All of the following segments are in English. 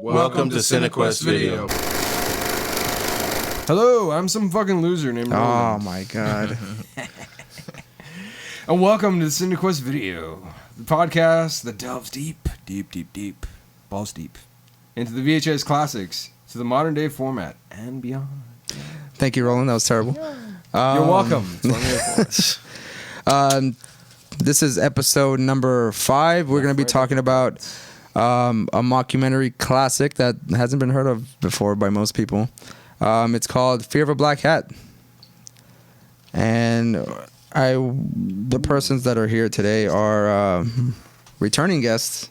Welcome to CineKuest Video. Hello, I'm some fucking loser named Roland. Oh my god. And welcome to the CineKuest Video, the podcast that delves deep, balls deep, into the VHS classics, to the modern day format, and beyond. Thank you, Roland. That was terrible. You're welcome. That's what I'm here for. This is episode number 5. We're going to be talking about a mockumentary classic that hasn't been heard of before by most people. It's called Fear of a Black Hat. And the persons that are here today are returning guests.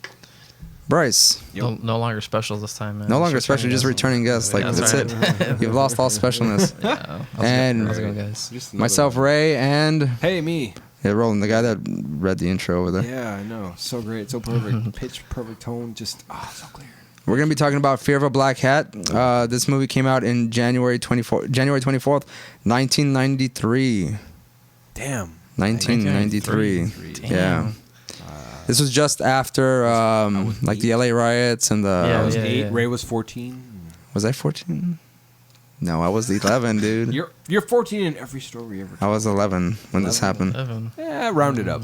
Bryce. No longer special this time, man. No longer special, just returning guests. Like, that's it. You've lost all specialness. Yeah. And How's it going, guys? myself, Ray, and Hey, me. yeah, Roland, the guy that read the intro over there. Yeah, I know. So great. So perfect. Pitch, perfect tone. Just, so clear. We're going to be talking about Fear of a Black Hat. This movie came out in January 24th, 1993. Damn. 1993. Yeah. This was just after like the LA riots and the... I was 8. Yeah. Ray was 14. Was I 14? No, I was 11, dude. You're 14 in every story ever. I was 11 when this happened. 11. Yeah, round it up.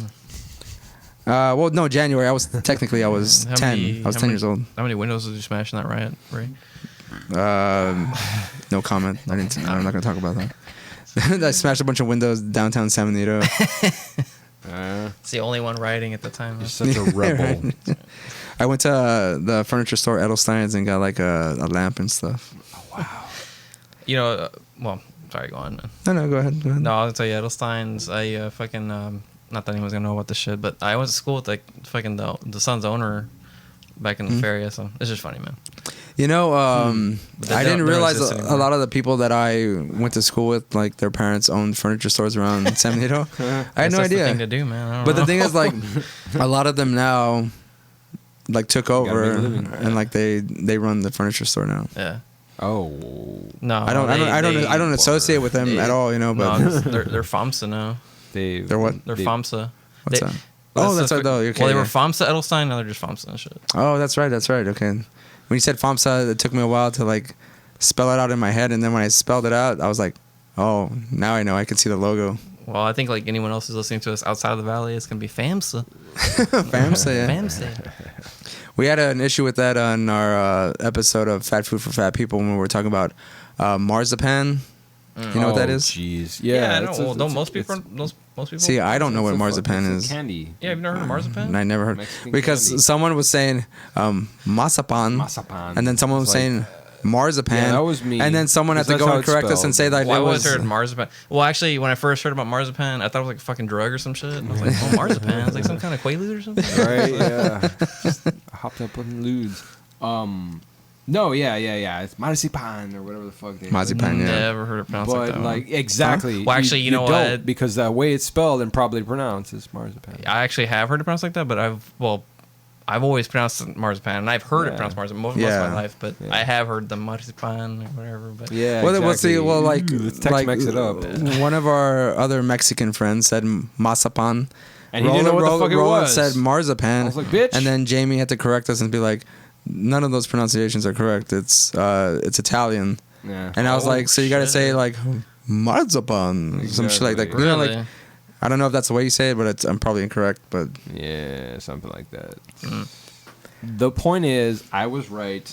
Well, no, January. I was 10. I was 10 years old. How many windows did you smash in that riot, Ray? No comment. I'm not going to talk about that. I smashed a bunch of windows downtown San Benito. It's the only one rioting at the time. You're such a rebel. I went to the furniture store Edelstein's and got like a lamp and stuff. Oh, wow. You know, well, sorry, go on, man. No, go ahead. No, I'll tell you, Edelstein's, I fucking, not that anyone's gonna know about this shit, but I went to school with like fucking the son's owner back in the Feria, so it's just funny, man. You know, I didn't realize a lot of the people that I went to school with, like their parents owned furniture stores around San Benito. I had no idea. The thing to do, man. But the thing is, like, a lot of them now, like, took over and like they run the furniture store now. Yeah. Oh. No. I don't associate with them at all, you know. But no, they're FAMSA now. They're what? They're FAMSA. What's that? Oh, that's right, though. Okay, well, they were FAMSA Edelstein, now they're just FAMSA and shit. Oh, that's right. Okay. When you said FAMSA, it took me a while to like spell it out in my head, and then when I spelled it out, I was like, oh, now I know. I can see the logo. Well, I think like anyone else who's listening to us outside of the valley, it's gonna be FAMSA. FAMSA, yeah. FAMSA. We had an issue with that on our episode of Fat Food for Fat People when we were talking about marzipan. You know what that is? Jeez. Yeah, I know. Well, don't most people? See, I don't know what marzipan is. Candy. Yeah, you've never heard of marzipan? I never heard. Mexican Because candy. someone was saying masapan, And then someone was saying marzipan. Yeah, that was me. And then someone had to That's go how and it's correct us spelled. and say that Well, I it always was... heard marzipan. Well, actually, when I first heard about marzipan, I thought it was like a fucking drug or some shit. And I was like, oh, marzipan? It's like some kind of Quaaludes or something? Right, yeah. Just hopped up on ludes. No, yeah. It's marzipan or whatever the fuck they Marzipan, yeah. Never heard it pronounced like But that. like exactly. Huh? Well, actually, you know don't, what? Because the way it's spelled and probably pronounced is marzipan. I actually have heard it pronounced like that, but I've always pronounced it marzipan, and I've heard it pronounced marzipan most of my life, but I have heard the marzipan or whatever. But Yeah. Well, exactly. like Tex-Mex it up. One of our other Mexican friends said masapan. And he didn't know what the fuck it Roland was. said marzipan. I was like, bitch. And then Jamie had to correct us and be like, none of those pronunciations are correct. It's Italian. Yeah. And I was like, so you got to shit. say like marzipan, some shit like that. Exactly. You know, Really? like, I don't know if that's the way you say it, but I'm probably incorrect. But Yeah, something like that. The point is, I was right.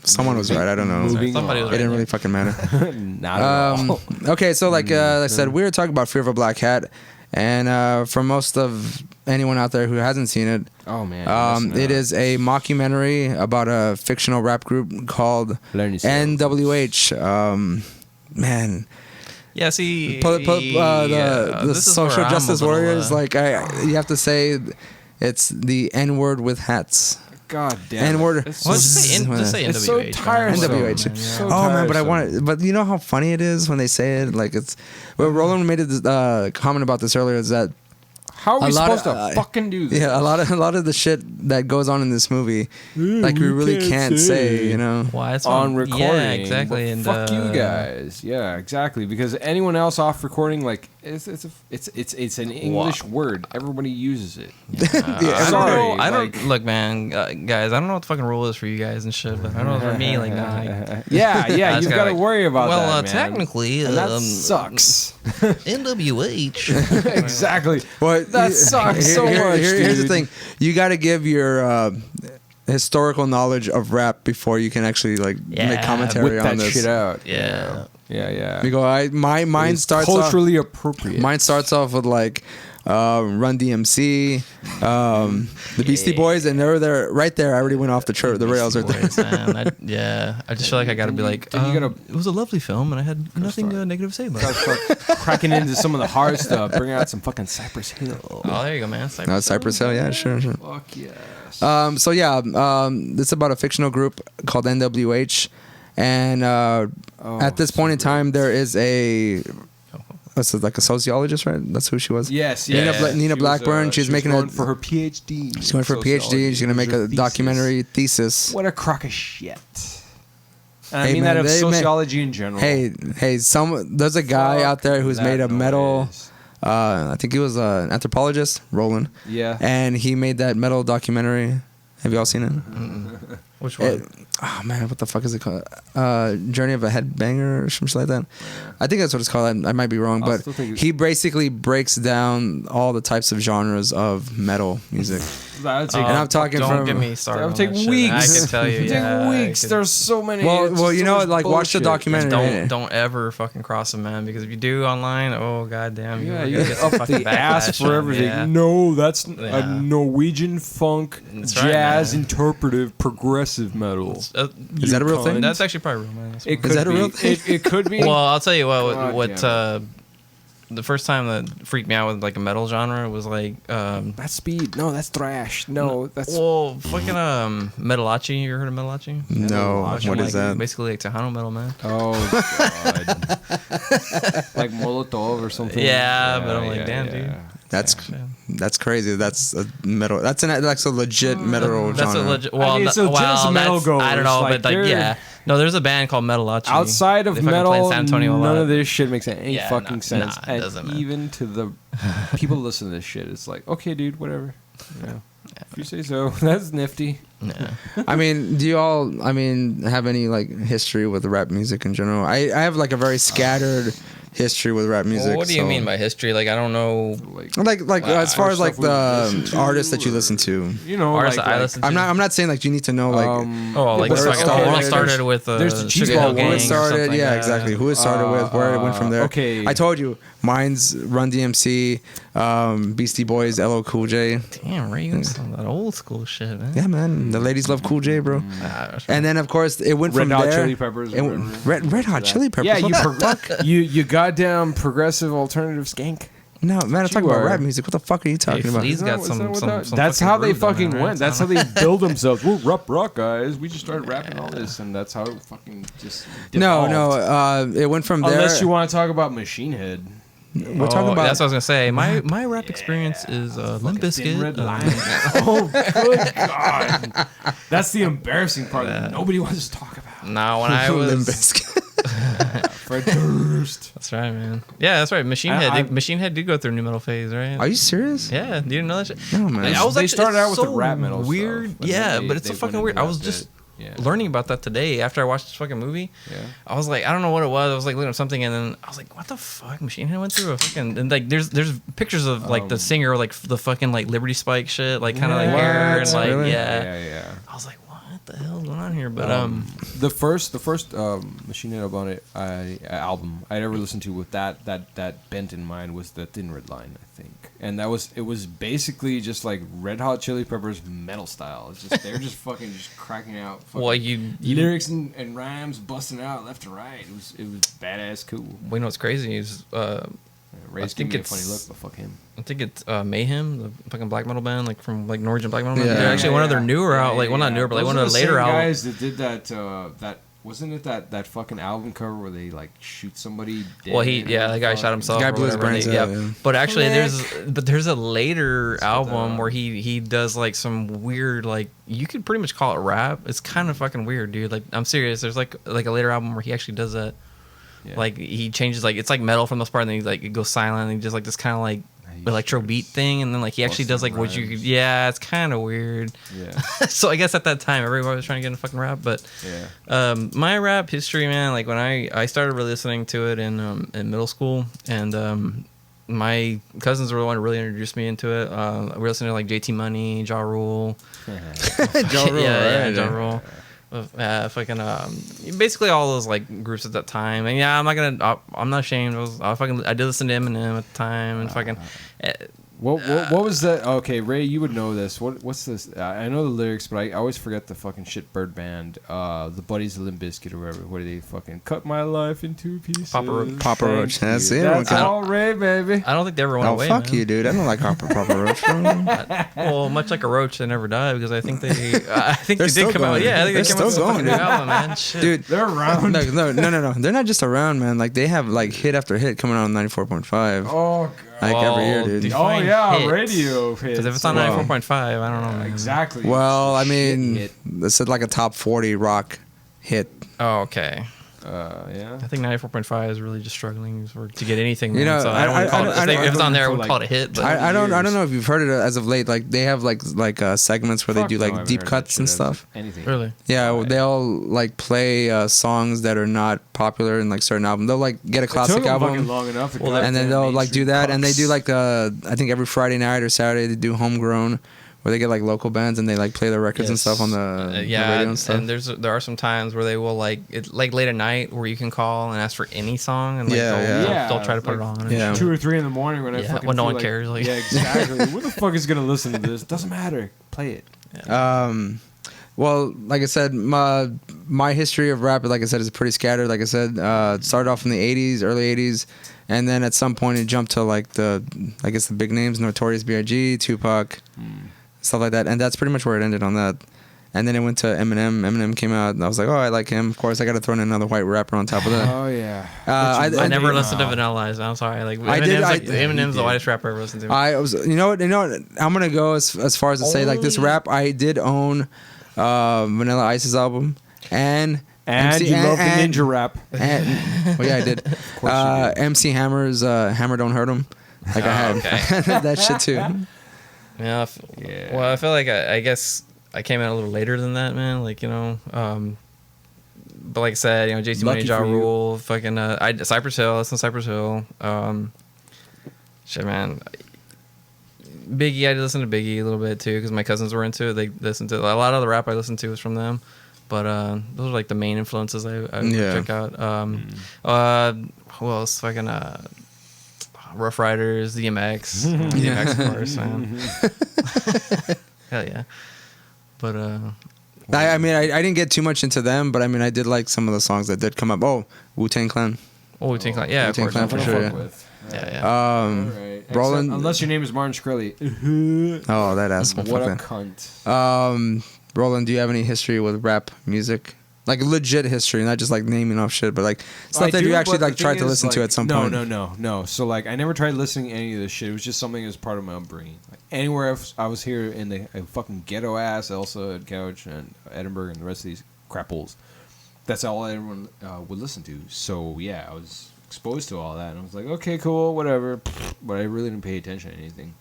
someone was right. I don't know. Moving Somebody was It didn't right. really fucking matter. Not at all. Okay, so like I said, we were talking about Fear of a Black Hat, and for most of anyone out there who hasn't seen it, Oh man. it is a mockumentary about a fictional rap group called NWH. Man, Yeah, see, the this is social where I'm justice a little, warriors. Like you have to say, it's the N-word with hats. God damn. N-word. It's Well, so- just say NWH. It's so man. tiresome. NWH. Yeah. So Oh man, but I tiresome. want it. But you know how funny it is when they say it. Like it's. Well, Roland made a comment about this earlier. Is that How are we A lot supposed of- to fucking do this? Yeah, a lot of the shit that goes on in this movie, like we really can't say, you know. Why it's on recording. Yeah, exactly. But And fuck you guys. Yeah, exactly. Because anyone else off recording, like it's an English word. Everybody uses it. Sorry, I don't like- look, man, guys. I don't know what the fucking rule is for you guys and shit, but I know for me, like, nah, Yeah, I you've just got to like, worry about well, that. Man. technically, And that sucks. NWH. Exactly. Well, That sucks so much. Here's the dude. thing: you got to give your historical knowledge of rap before you can actually like Yeah, make commentary Whip on that this. shit out. Yeah. Yeah. We go. Mine It's starts culturally appropriate. Mine starts off with like Run DMC, the Beastie Boys, and they're there right there. I already went off the rails right there. Boys, man. I just feel like I gotta be like, then you gotta- it was a lovely film, and I had nothing negative to say about it. Start cracking into some of the hard stuff. Bring out some fucking Cypress Hill. Oh, there you go, man. No, Cypress Hill, yeah, sure. Fuck yes. So yeah, it's about a fictional group called NWH, and at this point in time, there is a what's it, like a sociologist, right? That's who she was. Yes, Nina, yeah. Nina Blackburn. She she's was making going a for her PhD. she's going for a PhD. She's gonna make a documentary thesis. What a crock of shit. And I Hey, mean man, that of they sociology in general. Hey, there's a guy out there who's Fuck made a that metal. noise. I think he was an anthropologist, Roland. Yeah. And he made that metal documentary. Have you all seen it? Which one? Oh man, what the fuck is it called? Journey of a Headbanger or something like that. I think that's what it's called. I might be wrong, I'll but still think he basically breaks down all the types of genres of metal music. That would take, And I'm talking don't from- get me started. that would on take that shit. weeks. I can tell you. It'd Yeah, take I weeks. could- There's so many. Well, it's just you so know, much like watch the bullshit. documentary. Don't ever fucking cross them, man. Because if you do online, oh goddamn, Yeah, you're you gonna get some up fucking the ass backlash for on it, everything. yeah. No, that's a Yeah. Norwegian funk, That's right, jazz, man. interpretive, progressive metal. Is that a real thing? That's actually probably real, man. That's It Is that a could real be. thing? It could be. well, I'll tell you God what. damn The first time that freaked me out with like a metal genre was like, that's speed. No, that's thrash. No, that's well, fucking Metalachi. You ever heard of Metalachi? No, Metalachi, what is that? Basically like Tejano metal, man. oh god, like Molotov or something. Yeah, but I'm like, damn, dude. That's crazy. That's a metal. That's a legit metal That's genre. a legit. Well, I mean, so well, just metal that's- I don't know, goers, but like, like, yeah. No, there's a band called Metalachi. Outside of They fucking play in metal, San Antonio a none lot. of this shit makes any Yeah, fucking nah, sense. nah, it And doesn't, man. even to the people who listen to this shit, it's like, okay, dude, whatever. Yeah. If you say so, that's nifty. Yeah. I mean, do you all? I mean, have any like history with rap music in general? I have like a very scattered history with rap music. Well, what do you so- mean by history? Like, I don't know. Like as far as like stuff we listen the to, artists that you listen to? You know, Artists like, that I like, listen to. I'm not saying like you need to know like Oh, like where it fucking, started. it started with There's the Sugar Cheese Hill Ball Gang who or it started. something Yeah, like exactly. that. Who it started with, where it went from there. okay. I told you, mine's Run DMC, Beastie Boys, LL Cool J. Damn, Ray, you got some of that old school shit, man. Yeah, man, the ladies love Cool J, bro. Nah, And then of course it went Red from Hot there. Chili Peppers. It went, Red Hot Chili Peppers. Yeah, What you the you goddamn progressive alternative skank. No, man, I'm talking You about are. rap music. What the fuck are you talking about? Flea's got Is some. that what that- some that's fucking how they groove down fucking there, right? went. That's how they build themselves. We're rock guys. We just started rapping all this, and that's how it fucking just. No, devolved. it went from there. Unless you want to talk about Machine Head. We're talking about. That's what I was gonna say. My rap experience is Limp Thin Red Bizkit. Line. Oh, good God. That's the embarrassing part that nobody wants to talk about. No, when I Limp was. Bizkit. Fred Durst. That's right, man. Yeah, that's right. Machine Head. Machine Head did go through a new metal phase, right? Are you serious? Yeah, you didn't know that shit. No, man. I was They actually- started it's out with the so rap metal weird. stuff, and Yeah, then but it's they so fucking went weird. into I was that just bit. Yeah. learning about that today after I watched this fucking movie. Yeah. I was like, I don't know what it was. I was like looking at something, and then I was like, what the fuck? Machine Head went through a fucking and like there's pictures of like the singer like the fucking like Liberty Spike shit, like kind of like hair and like Really? yeah. I was like, what the hell is going on here? But The first Machine Head album I ever listened to with that bent in mind was the Thin Red Line, I think, and it was basically just like Red Hot Chili Peppers metal style. It's just they're just fucking just cracking out fucking well, you lyrics and rhymes busting out left to right. It was badass cool. we know what's crazy is Ray's I giving think me a it's- funny look, but fuck him. I think it's Mayhem, the fucking black metal band, like from like Norwegian black metal band. Yeah. They're actually one of their newer out, like Yeah, well not newer, but like Those one are of the the later same albums. guys that did that Wasn't it that fucking album cover where they like shoot somebody dead? Well, the guy shot himself. The guy or blew his whatever, brains and out, yeah. But actually, there's a later album where he does like some weird, like, you could pretty much call it rap. It's kind of fucking weird, dude. Like, I'm serious. There's like a later album where he actually does that. Yeah. Like, he changes, like, it's like metal from this part, and then he like it goes silent, and he does like this kind of like electro beat thing, and then like he actually does like what you could, it's kind of weird. Yeah. So I guess at that time everybody was trying to get into fucking rap, but my rap history, man, like when I started really listening to it in middle school, and my cousins were the one who really introduced me into it. We were listening to like JT Money, Ja Rule. Ja Rule, Ja Rule. Fucking basically all those like groups at that time, and I'm not ashamed. I did listen to Eminem at the time, and fucking. What was that? Okay, Ray, you would know this. What's this? I know the lyrics, but I always forget the fucking shitbird band. The Buddies of Limp Bizkit or whatever. What do they fucking cut my life in two pieces? Papa Roach. That's it. That's all Ray, baby. I don't think they ever went away. Fuck man. you, dude. I don't like Papa Roach. Well, much like a roach, they never die because I think they did come out. Yeah, I think they're they came out still with going, a new album, man. Shit. Dude, they're around. No. They're not just around, man. Like they have like hit after hit coming out on 94.5. Oh god. Like every year, dude. Oh yeah, hits. radio hits. Because if it's on 94.5, I don't know. Man. Exactly. Well, I mean, this is like a top 40 rock hit. Oh, okay. Yeah. I think 94.5 is really just struggling to get anything. You know, so I don't want to call it. If it's on there, I would call it a hit. But I don't know if you've heard it as of late. Like they have like segments where they do like deep cuts and stuff. Anything. Really? Yeah, they'll like play songs that are not popular in like certain albums. They'll like get a classic album, long enough and then they'll like do that, and they do like I think every Friday night or Saturday they do Homegrown, where they get like local bands and they like play their records and stuff on the radio and stuff. And there are some times where they will like late at night where you can call and ask for any song, and like they'll try to put it on. Yeah. 2 or 3 in the morning when I fucking when no feel one cares. Like, yeah, exactly. Who the fuck is gonna listen to this? Doesn't matter. Play it. Yeah. Well, like I said, my history of rap, like I said, is pretty scattered. Like I said, started off in the early 80s, and then at some point it jumped to like the big names, Notorious B.I.G., Tupac, stuff like that, and that's pretty much where it ended on that. And then it went to Eminem. Eminem came out, and I was like, oh, I like him. Of course, I got to throw in another white rapper on top of that. Oh yeah. I never listened to Vanilla Ice. I'm sorry. Like Eminem's the whitest rapper I ever listened to. I was, you know what? I'm gonna go as far as to say like this rap. I did own Vanilla Ice's album, and you love the ninja rap. Well, yeah, I did. Of course you did. MC Hammer's Hammer Don't Hurt Him. Like I had that shit too. Yeah. Well, I feel like I guess I came out a little later than that, man. Like, you know, but like I said, you know, JT Money, Ja Rule, fucking Cypress Hill. Listen to Cypress Hill. Shit, man. Biggie, I did listen to Biggie a little bit too because my cousins were into it. They listened to a lot of the rap I listened to was from them. But those are like the main influences I check out. Who else? Fucking Rough Riders, DMX. DMX, of course, man. Hell yeah. But I mean, I didn't get too much into them, but I mean, I did like some of the songs that did come up. Oh, Wu-Tang Clan. Oh, Wu-Tang Clan. Yeah, Wu-Tang of course. Clan for sure. Yeah. Yeah. Roland, unless your name is Martin Shkreli. Oh, that asshole. What a cunt. Roland, do you have any history with rap music? Like legit history, not just like naming off shit, but like stuff that you actually like tried to listen to at some point. No. So like, I never tried listening to any of this shit. It was just something that was part of my upbringing. Like anywhere I was here in the fucking ghetto ass Elsa Couch and Edinburgh and the rest of these crapples, that's all everyone would listen to. So yeah, I was exposed to all that, and I was like, okay, cool, whatever. But I really didn't pay attention to anything.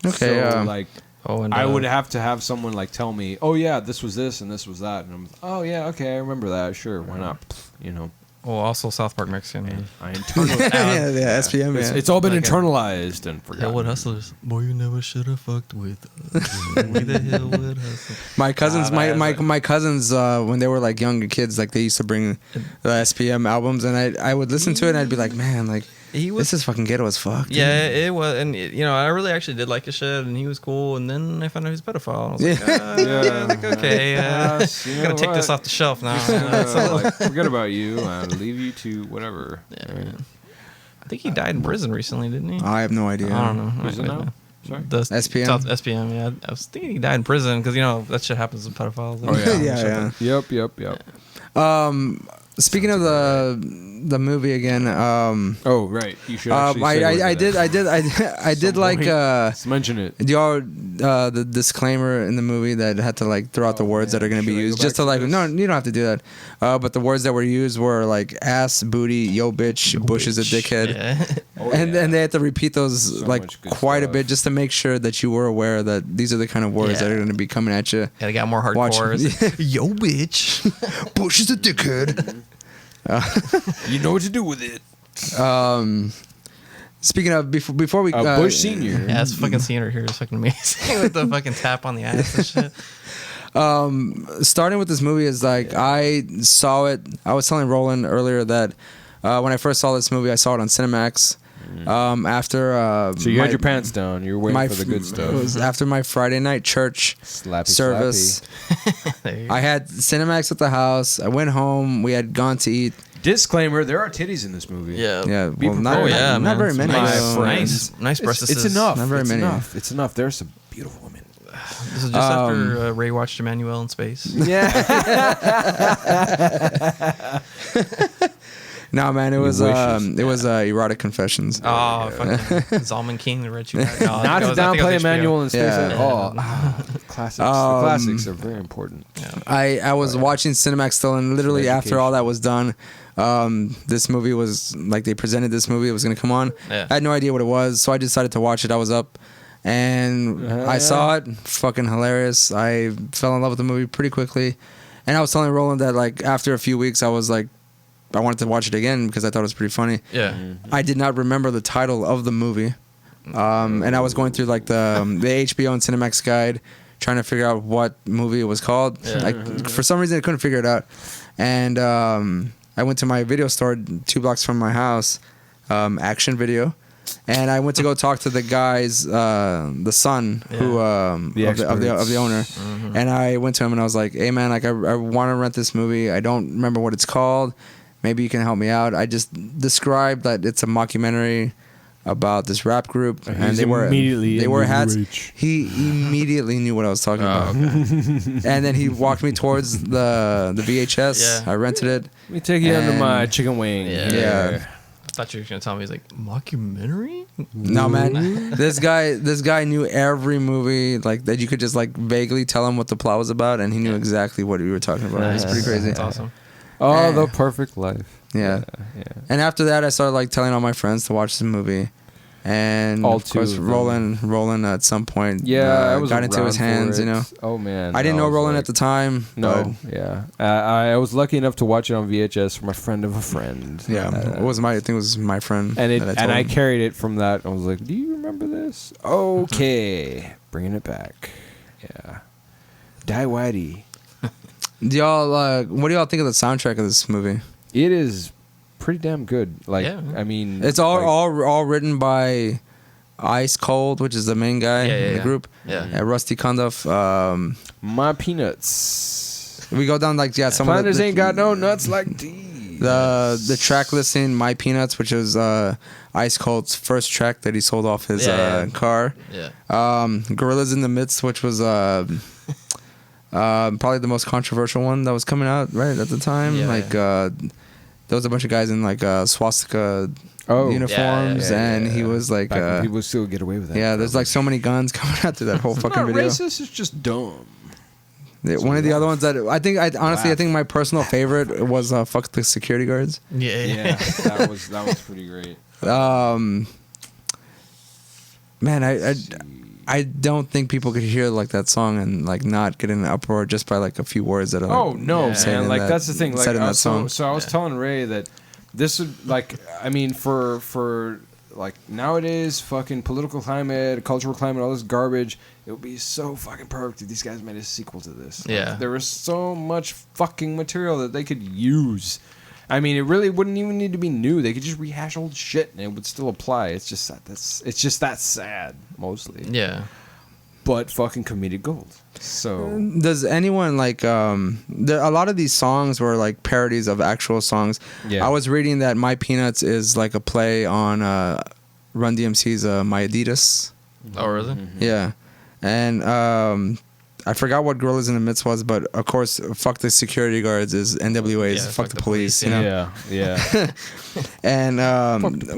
Okay, so like. I would have to have someone like tell me, oh yeah, this was this and this was that, and I'm, oh yeah, okay, I remember that. Sure, why not? You know. Oh, also South Park Mexican. I internalized. yeah, SPM. It's all been internalized and forgotten. Hell with hustlers. Boy, you never should have fucked with us. We the hell with hustlers. My cousins, my cousins, when they were like younger kids, like they used to bring the SPM albums, and I would listen to it, and I'd be like, man, like. This is fucking ghetto as fuck. Dude. Yeah, it was, and you know, I really actually did like his shit, and he was cool. And then I found out he was a pedophile. I was like, okay, gonna take this off the shelf now. Like, forget about you. I'll leave you to whatever. Yeah, man. I think he died in prison recently, didn't he? I have no idea. I don't know. Who's it now? Sorry? The SPM. SPM. Yeah, I was thinking he died in prison because you know that shit happens with pedophiles. Oh yeah. Yep. Speaking of the movie again, Oh, right. You should actually I did like Let's mention it. y'all the disclaimer in the movie that had to like throw out the words that are going to be Should I go used back just to to like this? no, you don't have to do that. But the words that were used were like ass, booty, yo bitch, Bush is a dickhead. Yeah. And they had to repeat those So like much good quite a stuff. bit just to make sure that you were aware that these are the kind of words that Yeah. are going to be coming at you. Yeah, they got more Watch- hardcore. Yo, bitch. Bush is a dickhead. You know what to do with it. Speaking of before we Bush Senior. Yeah, that's fucking scene right here is fucking amazing with the fucking tap on the ass and shit. starting with this movie is like I saw it. I was telling Roland earlier that when I first saw this movie, I saw it on Cinemax. After So you had your pants down. You were waiting for the good It stuff. was after my Friday night church Slappy, service. There you go. I had Cinemax at the house. I went home. We had gone to eat. Disclaimer: there are titties in this movie. Yeah. Yeah, Be well, not, prepared. not, not very many. My though. friends. Nice breasts. It's enough. Not very it's many. enough. It's enough. There's some beautiful women. This is just after Ray watched Emmanuel in space. Yeah. No, man, it was wishes. erotic confessions. Oh, fucking Zalman King, the Red Shoe Guy. No, Not to downplay Emmanuel in space Yeah. at all. Classics. The classics are very important. I was watching Cinemax still, and literally Some after all that was done, this movie was like they presented this movie. It was going to come on. Yeah. I had no idea what it was, so I decided to watch it. I was up, and I saw it. Fucking hilarious. I fell in love with the movie pretty quickly, and I was telling Roland that like after a few weeks, I was like, I wanted to watch it again because I thought it was pretty funny. Yeah. I did not remember the title of the movie, and I was going through like the HBO and Cinemax guide, trying to figure out what movie it was called. Yeah. Like for some reason, I couldn't figure it out, and I went to my video store 2 blocks from my house, Action Video, and I went to go talk to the guys, the son who The of the experts. owner, and I went to him and I was like, "Hey man, like I want to rent this movie. I don't remember what it's called. Maybe you can help me out." I just described that it's a mockumentary about this rap group, and they wore hats. He immediately knew what I was talking about, and then he walked me towards the VHS. Yeah. I rented it. Let me take you under And- my chicken wing. Yeah. Yeah. I thought you were gonna tell me he's like mockumentary. No man, this guy knew every movie like that. You could just like vaguely tell him what the plot was about, and he knew exactly what we were talking about. It's pretty crazy. That's awesome. Oh, the perfect life. Yeah. Yeah. And after that, I started like telling all my friends to watch the movie, and All of two course, of them. Roland at some point, Yeah, I was got into his around for hands. it. You know, Oh man, I didn't know was Roland like- at the time. No, yeah. I was lucky enough to watch it on VHS from a friend of a friend. but, yeah, it was I think it was my friend, And that I told I him. carried it from that. I was like, "Do you remember this?" Okay, bringing it back. Yeah, Die Whitey. Do y'all what do y'all think of the soundtrack of this movie? It is pretty damn good. Like, Yeah. I mean, It's all written by Ice Cold, which is the main guy in the group. Yeah. Rusty Conduff. my peanuts. We go down like some Planters of the, ain't got no nuts like these. the track listing, My Peanuts, which was Ice Cold's first track that he sold off his car. Yeah. Gorillas in the Midst, which was probably the most controversial one that was coming out right at the time. Yeah. Like there was a bunch of guys in like swastika Oh. uniforms, and he was like, Back when people still get away with that. yeah, there's like so many guns coming out through that whole fucking not video. racist. It's just dumb. One of the other ones that I think, honestly, I think my personal favorite was "Fuck the Security Guards." Yeah. Yeah, that was pretty great. Man, I don't think people could hear like that song and like not get in an uproar just by like a few words that are. Oh no, said man! in Like that- that's the thing. Like said in that so, song. so I was telling Ray that this would like. I mean, for like nowadays, fucking political climate, cultural climate, all this garbage. It would be so fucking perfect if these guys made a sequel to this. Like, Yeah. there was so much fucking material that they could use. I mean, it really wouldn't even need to be new. They could just rehash old shit and it would still apply. It's just that sad mostly. Yeah. But fucking comedic gold. So Does anyone like a lot of these songs were like parodies of actual songs. Yeah. I was reading that My Peanuts is like a play on Run DMC's My Adidas. Oh, really? Yeah. And I forgot what Gorillas in the Midst was, but of course, fuck the security guards is NWA's Yeah, fuck the police, you know. Yeah. And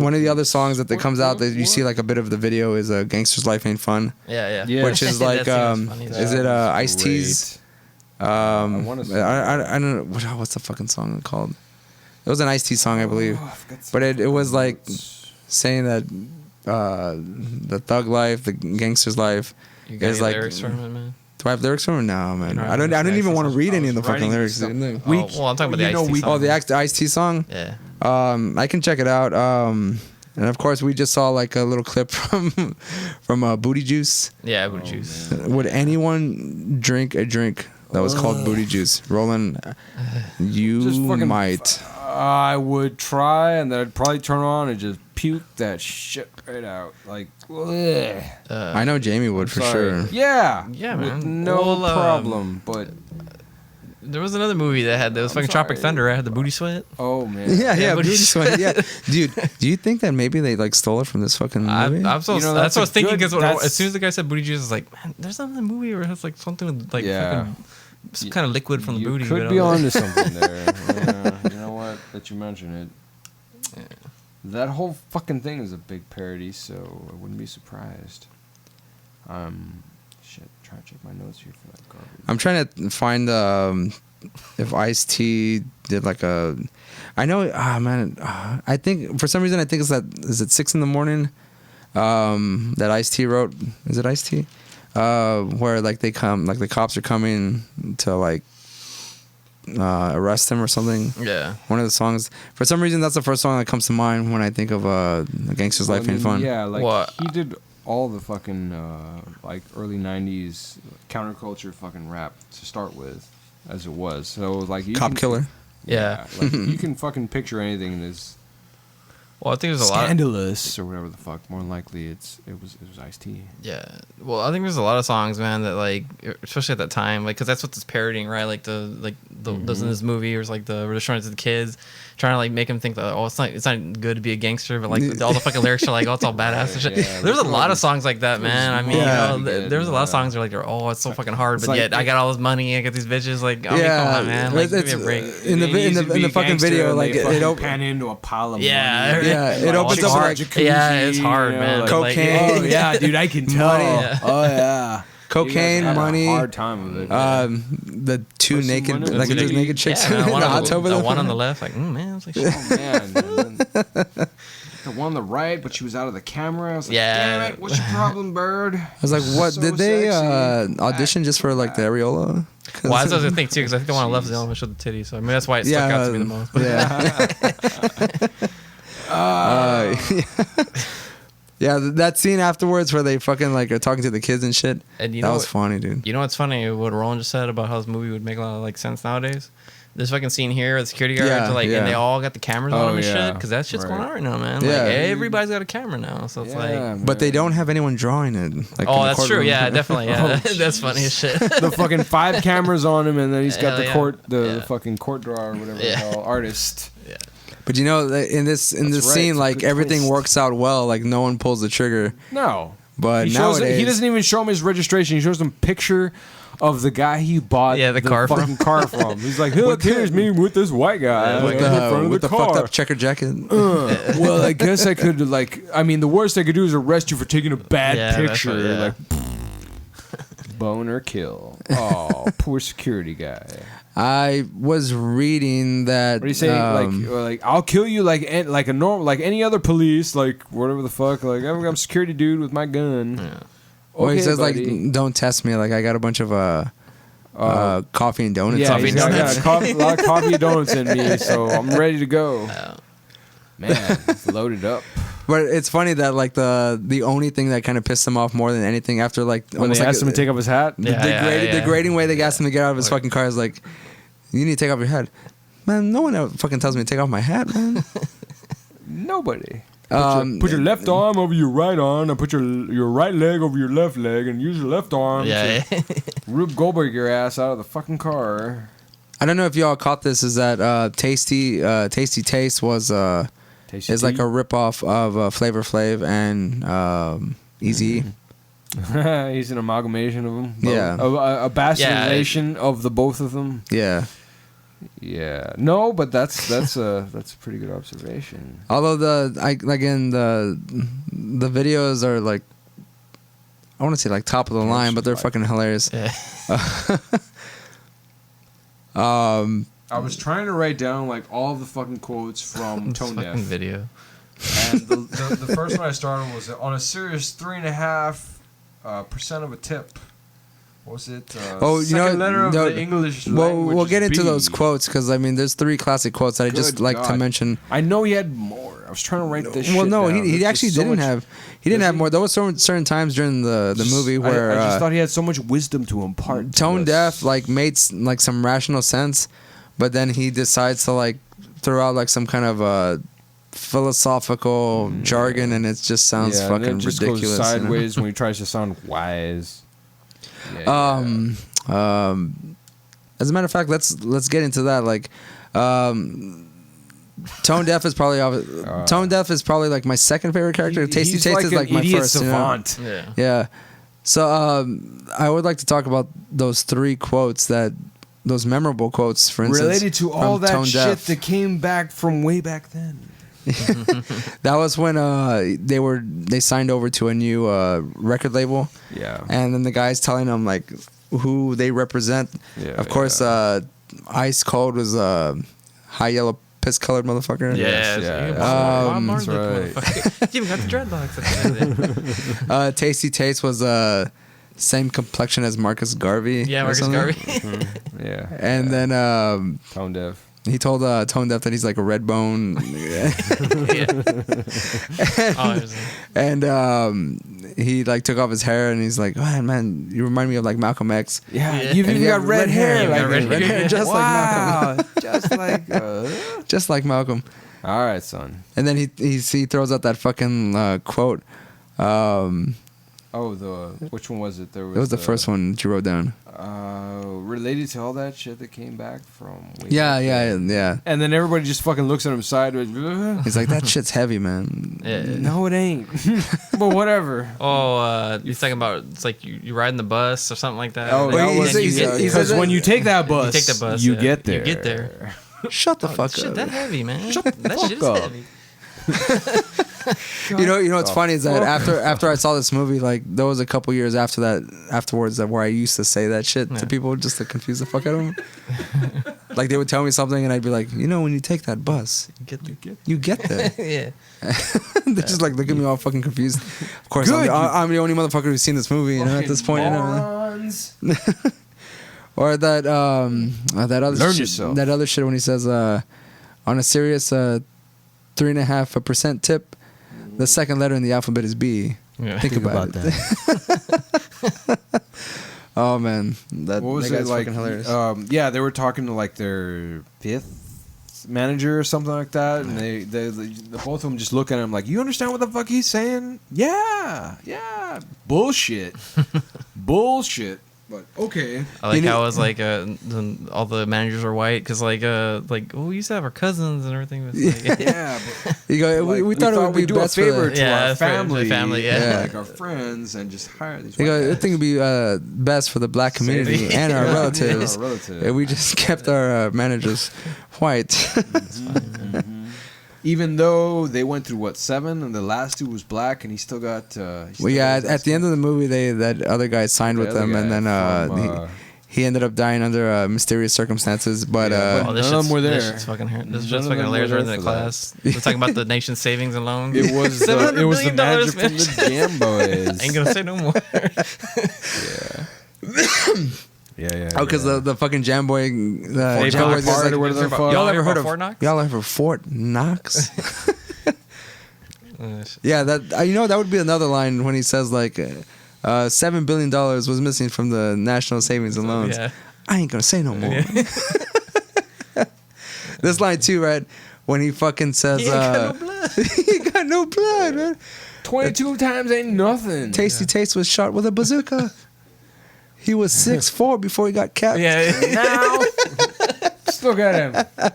one of the other songs that comes out that you see like a bit of the video is "Gangster's Life Ain't Fun," Yeah. which is like That scene was funny, is it Ice-T's? I wanna say- don't know what's the fucking song called. It was an Ice-T song, I believe, but it was like saying that the thug life, the gangster's life, You got is any like. lyrics from it, man? Do I have lyrics from it? No, man. You don't I don't have even lyrics? want to read any of the I was fucking writing lyrics. stuff. dude. Well, I'm talking about the Ice-T song. Oh, the Ice-T song. Yeah. I can check it out. And of course, we just saw like a little clip from Booty Juice. Yeah, Booty Juice. Would anyone drink a drink that was called Booty Juice? Roland, you Just fucking might. I would try, and then I'd probably turn on and just puke that shit right out. Like, ugh. I know Jamie would for Sorry. sure. Yeah. Yeah, with man. No Well, problem. But There was another movie that was fucking Tropic Thunder, right? Had the booty sweat. oh man. Yeah, Booty Booty Sweat. Yeah, dude. Do you think that maybe they like stole it from this fucking movie? I'm so, You know, that's that's what I was a thinking. good- Because that's- as soon as the guy said booty juice, I was like, man, there's another movie where it has like something with like Yeah. fucking some kind of liquid from the you booty. could but be I was onto something there. Yeah, you know what? That you mention it. That whole fucking thing is a big parody, so I wouldn't be surprised. Shit. Trying to check my notes here for that garbage. I'm trying to find if Ice-T did like a. I know, man. I think for some reason I think it's that is it 6 a.m. That Ice-T wrote. Is it Ice-T? Where like they come, like the cops are coming to like arrest him or something. Yeah. One of the songs. For some reason, that's the first song that comes to mind when I think of "A Gangster's Life Ain't Fun." Yeah, like What? he did all the fucking like early '90s counterculture fucking rap to start with, as it was. So like you Cop can- Killer. Yeah. like you can fucking picture anything that's Well, I think there's a lot. scandalous or whatever the fuck. More than likely, it was Ice-T. Yeah. Well, I think there's a lot of songs, man, that like, especially at that time, like, because that's what it's parodying, right? Like those in this movie, or it's like where they're showing it to the kids, trying to like make them think that it's not good to be a gangster, but like all the fucking lyrics are like, oh, it's all badass and shit. Yeah, There's a lot of songs like that, man. I mean, Yeah. you know, there's a lot of songs that are like, oh, it's so fucking hard, It's but like- yet I got all this money, I got these bitches, like, I mean, come on, man, like, give me a break. in the fucking video, like it pan into a pile of Yeah. money. Yeah, it opens up like Yeah, it's hard, man. Cocaine. Oh yeah, dude, I can tell. Money. Yeah. Oh yeah. cocaine, You guys had money. A hard time with it. The two Put some naked, money- like the just naked- naked chicks Yeah, in man, the one hot on tub. the one on the left, like, man, it's like, shit. Oh man. And then the one on the right, but she was out of the camera. I was like, Yeah. damn it, what's your problem, bird? I was like, what? So Did they sexy. audition just for like the areola? Well, that's what I was gonna think too, because I think the one on the left is the one that showed the titties. So I mean, that's why it stuck out to me the most. Yeah, that scene afterwards where they fucking like are talking to the kids and shit. And you that know was what- funny, dude. You know what's funny? What Roland just said about how this movie would make a lot of like sense nowadays. This fucking scene here, the security guards Yeah, are like, yeah. and they all got the cameras Oh, on and yeah. shit, because that shit's going Right. on right now, man. Yeah. Like everybody's got a camera now, so it's like, But they don't have anyone drawing it. Like, in oh, the that's true. courtroom. Yeah, definitely. Yeah, Oh, that's funny as shit. the fucking 5 cameras on him, and then he's got Hell the yeah. the fucking court drawer or whatever Yeah. the hell, artist. But you know, in this That's right, scene, it's a like good everything twist. works out well. Like no one pulls the trigger. No. But He shows nowadays, he doesn't even show him his registration. He shows him a picture of the guy he bought The car from. fucking car from. He's like, look, here's me with this white guy with in front of with the the car. fucked up checker jacket. Well, I guess I could like. I mean, the worst I could do is arrest you for taking a bad Yeah, that's picture. what- yeah. Like, boner kill. Oh, poor security guy. I was reading that. What do you say? Like I'll kill you like a normal, like any other police, like whatever the fuck. Like I'm a security dude with my gun. Yeah. Well, he Okay, says buddy. like, "Don't test me." Like I got a bunch of coffee and donuts. Yeah, Coffee he's got donuts. a lot of coffee and donuts in me, so I'm ready to go. Man, it's loaded up. But it's funny that like the only thing that kind of pissed him off more than anything after like When almost they like asked him to take off his hat, the Yeah, yeah. degrading way they asked him to get out of his fucking car is like, you need to take off your hat. Man, no one ever fucking tells me to take off my hat, man. nobody. Um, Put your left arm over your right arm, and put your right leg over your left leg, and use your left arm Yeah, to Rube Goldberg your ass out of the fucking car. I don't know if y'all caught this. Is that Tasty Taste was Tasty is like tea. a ripoff of Flavor Flav and Eazy. He's an amalgamation of them. Yeah. A bastardization of the both of them. Yeah. Yeah. No, but that's a pretty good observation. Although the videos are like, I want to say like top of the line, but they're fucking hilarious. Yeah. I was trying to write down like all the fucking quotes from Tone Deaf. Video. And the first one I started was on a serious 3.5% of a tip. What was it? Second letter of the English language. We'll get is into B. those quotes because I mean, there's 3 classic quotes that I just Good like to God. mention. I know he had more. I was trying to write this. Well, shit no, down. he There's actually just so didn't much- have. He didn't Does have he? more. There was certain times during the movie where I just thought he had so much wisdom to impart. to Tone us. Deaf like made like some rational sense, but then he decides to like throw out like some kind of philosophical jargon, and it just sounds and fucking then it just ridiculous. goes you know? sideways when he tries to sound wise. Yeah. As a matter of fact, let's get into that. Like, Tone Deaf is probably like my second favorite character. Tasty He's Taste is an like my idiot first. You know? savant. Yeah. Yeah. So I would like to talk about those 3 quotes those memorable quotes, for instance, Related to all from that Tone shit Deaf. that came back from way back then. That was when they signed over to a new record label. Yeah. And then the guy's telling them like who they represent. Yeah, Of course, Ice Cold was high yellow piss colored motherfucker. Yeah. yeah. Bob That's Marley, right. motherfucker. You even got the dreadlocks. Tasty Taste was same complexion as Marcus Garvey. Yeah, or Marcus something. Garvey. Yeah. And then Tone Deaf. he told Tone Deaf that he's like a red bone. And he like took off his hair and he's like, oh, man, you remind me of like Malcolm X. Yeah. Yeah. You've And even you got have red hair. You got red hair. just like Malcolm. Just like. Just like Malcolm. All right, son. And then he throws out that fucking quote. Which one was it? There It was the first one that you wrote down. Related to all that shit that came back from. way Yeah, back then. yeah. And then everybody just fucking looks at him sideways. He's like, that shit's heavy, man. Yeah. No, it ain't. But whatever. Oh, you're talking about it's like you riding the bus or something like that. Oh, And that then was you get- because when you take that bus, take the bus, you yeah. get there. You get there. Shut the fuck Shit, up. that heavy, man. Shut that the shit is fuck up. heavy. You know what's funny is that after I saw this movie, like there was a couple years afterwards where I used to say that shit to people just to confuse the fuck out of them. Like they would tell me something and I'd be like, when you take that bus, you get there. Yeah. They just like look at me all fucking confused. Of course, Good, I'm the only motherfucker who's seen this movie, at this point. Morons. Or that that other Learn shit, yourself. that other shit when he says on a serious 3.5% tip, the second letter in the alphabet is B. Yeah. Think about it. Oh man, that What was that it guy's like? fucking hilarious. Yeah, they were talking to like their 5th manager or something like that, and they both of them just look at him like, "You understand what the fuck he's saying?" Yeah, bullshit, bullshit. But okay, I like how it was like all the managers are white because we used to have our cousins and everything. Was like, yeah. But You go, like, we thought it would be we'd do best a favor for to Yeah, our for the family, family, yeah. like our friends, and just hire these. you white go, I guys. think it'd be best for the black community and our Yeah, relatives. our relatives. If we just kept our managers white. Even though they went through 7, and the last dude was black, and he still got. Well, yeah. At the end of the movie, that other guy signed with them, and then he ended up dying under mysterious circumstances. But Yeah, Oh, None of them were there. This shit's fucking this None shit's of fucking them hilarious were right in there the for that. class. We're talking about the nation's savings and loans. It was the $700 manager billion, from the Jam Boys. Ain't gonna say no more. Yeah. oh, because the fucking Jam Boy, They Jam fell Boys apart like, or whatever the fuck. y'all ever heard of Fort Knox? Y'all ever heard of Fort Knox? Shit. Yeah, that that would be another line when he says like, $7 billion was missing from the National Savings and Loans. Yeah. I ain't gonna say no more. This line too, right? When he fucking says, He ain't got no blood. he got no blood, man. 22 times ain't nothing. Tasty Taste was shot with a bazooka. He was 6'4" before he got capped. Yeah. Now, just look at him. What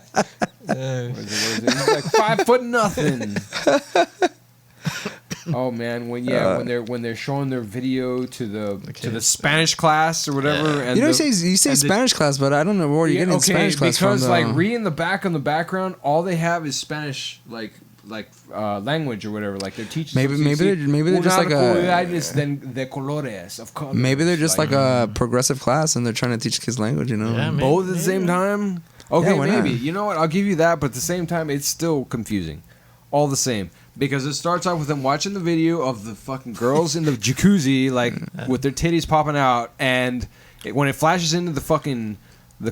is it? He's like 5'0". Oh man, when they're showing their video to the Spanish class or whatever, and you say Spanish class, but I don't know where you're getting Spanish class from. Because like reading the back on the background, all they have is Spanish language or whatever. Like they're teaching. Maybe they're just like de colores of colors. Maybe they're just like a progressive class and they're trying to teach kids language. You know, Yeah, maybe. both at the same time. Okay, why not? maybe. You know what? I'll give you that, but at the same time, it's still confusing. All the same. Because it starts off with them watching the video of the fucking girls in the jacuzzi, like, with their titties popping out, and when it flashes into the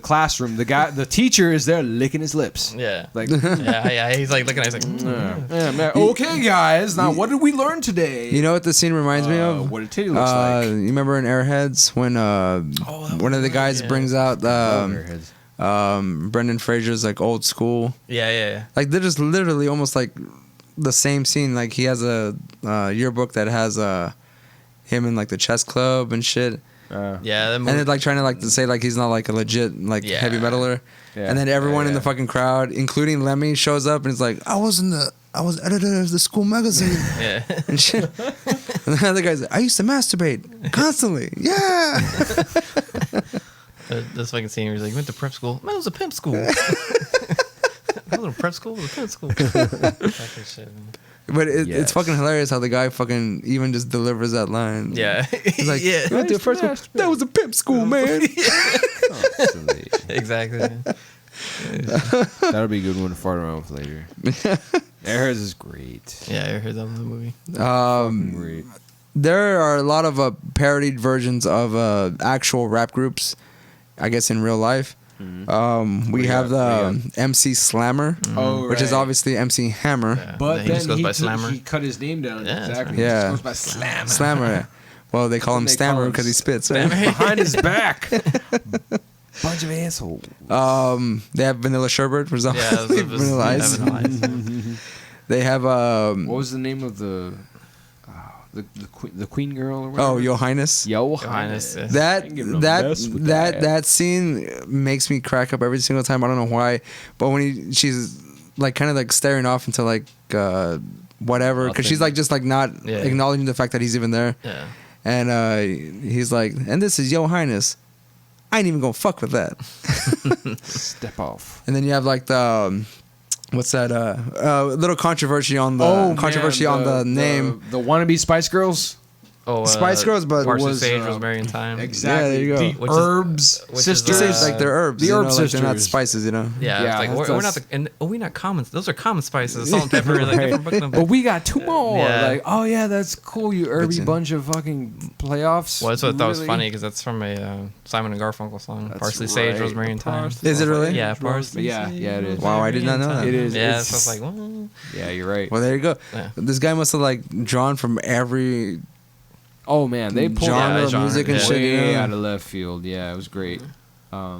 classroom, the teacher is there licking his lips. Yeah. Like, yeah. He's like looking at it. He's like, okay, guys, now what did we learn today? You know what the scene reminds me of? What a titty looks like. You remember in Airheads when one of the guys brings out Brendan Fraser's like old school. Yeah. Like they're just literally almost like the same scene. Like he has a yearbook that has him in like the chess club and shit. Yeah. And they're like trying to like to say like he's not like a legit like heavy metaler. Yeah. And then everyone in the fucking crowd, including Lemmy, shows up and is like, I was editor of the school magazine. Yeah. And shit. And the other guy's like, I used to masturbate constantly. Yeah. This fucking scene where he's like, you went to prep school. Man, it was a pimp school. I was in prep school. It was a pimp school. Fucking shit, man. But it's fucking hilarious how the guy fucking even just delivers that line. Yeah. He's like, yeah. you went to first school. That was a pimp school, man. Exactly. That'll be a good one to fart around with later. Airheads is great. Yeah, I heard that was the movie. Great. There are a lot of parodied versions of actual rap groups, I guess, in real life. We have the MC Slammer, which is obviously MC Hammer. Yeah. But he then just goes by Slammer. He cut his name down. Yeah, Exactly. Yeah. He just goes by Slammer. Slammer. Well, they call him They call Stammer him because he spits. Right? Behind his back. Bunch of assholes. They have Vanilla Sherbet, which is obviously Vanilla Ice. They have what was the name of the queen girl or whatever? Oh, Your Highness. Yo Highness. Highness. That scene makes me crack up every single time. I don't know why, but when she's like kind of like staring off into like whatever, because she's like just like not acknowledging the fact that he's even there. Yeah. And he's like, and this is Your Highness. I ain't even gonna fuck with that. Step off. And then you have like the what's that? Little controversy on the name. The wannabe Spice Girls. Oh, Spice Girls, but Parsley, was Sage, Rosemary, and Thyme. Exactly. Yeah, there you go. The Which is- herbs which is, sisters. It's like they're herbs. The you herb know, like they're not sisters. spices, you know. Yeah, Yeah, it's like that's we're not common. Those are common spices, salt and pepper. Like, Right. different them. But we got two more. Yeah. Like, oh yeah, that's cool. You herby bunch of fucking playoffs. Well, that's what I thought was Really? funny because that's from a Simon and Garfunkel song. That's Parsley, Sage, right. Rosemary, and Thyme. Parsley, Is it really? Yeah, parsley. Yeah, yeah, it is. Wow, I did not know that. It is. Yeah, It's- so I was like, well, Yeah, you're right. Well, there you go. Yeah. This guy must have like drawn from every Oh man, they pulled genre Yeah, of music and yeah. shit. You way know? out of left field. Yeah, it was great. I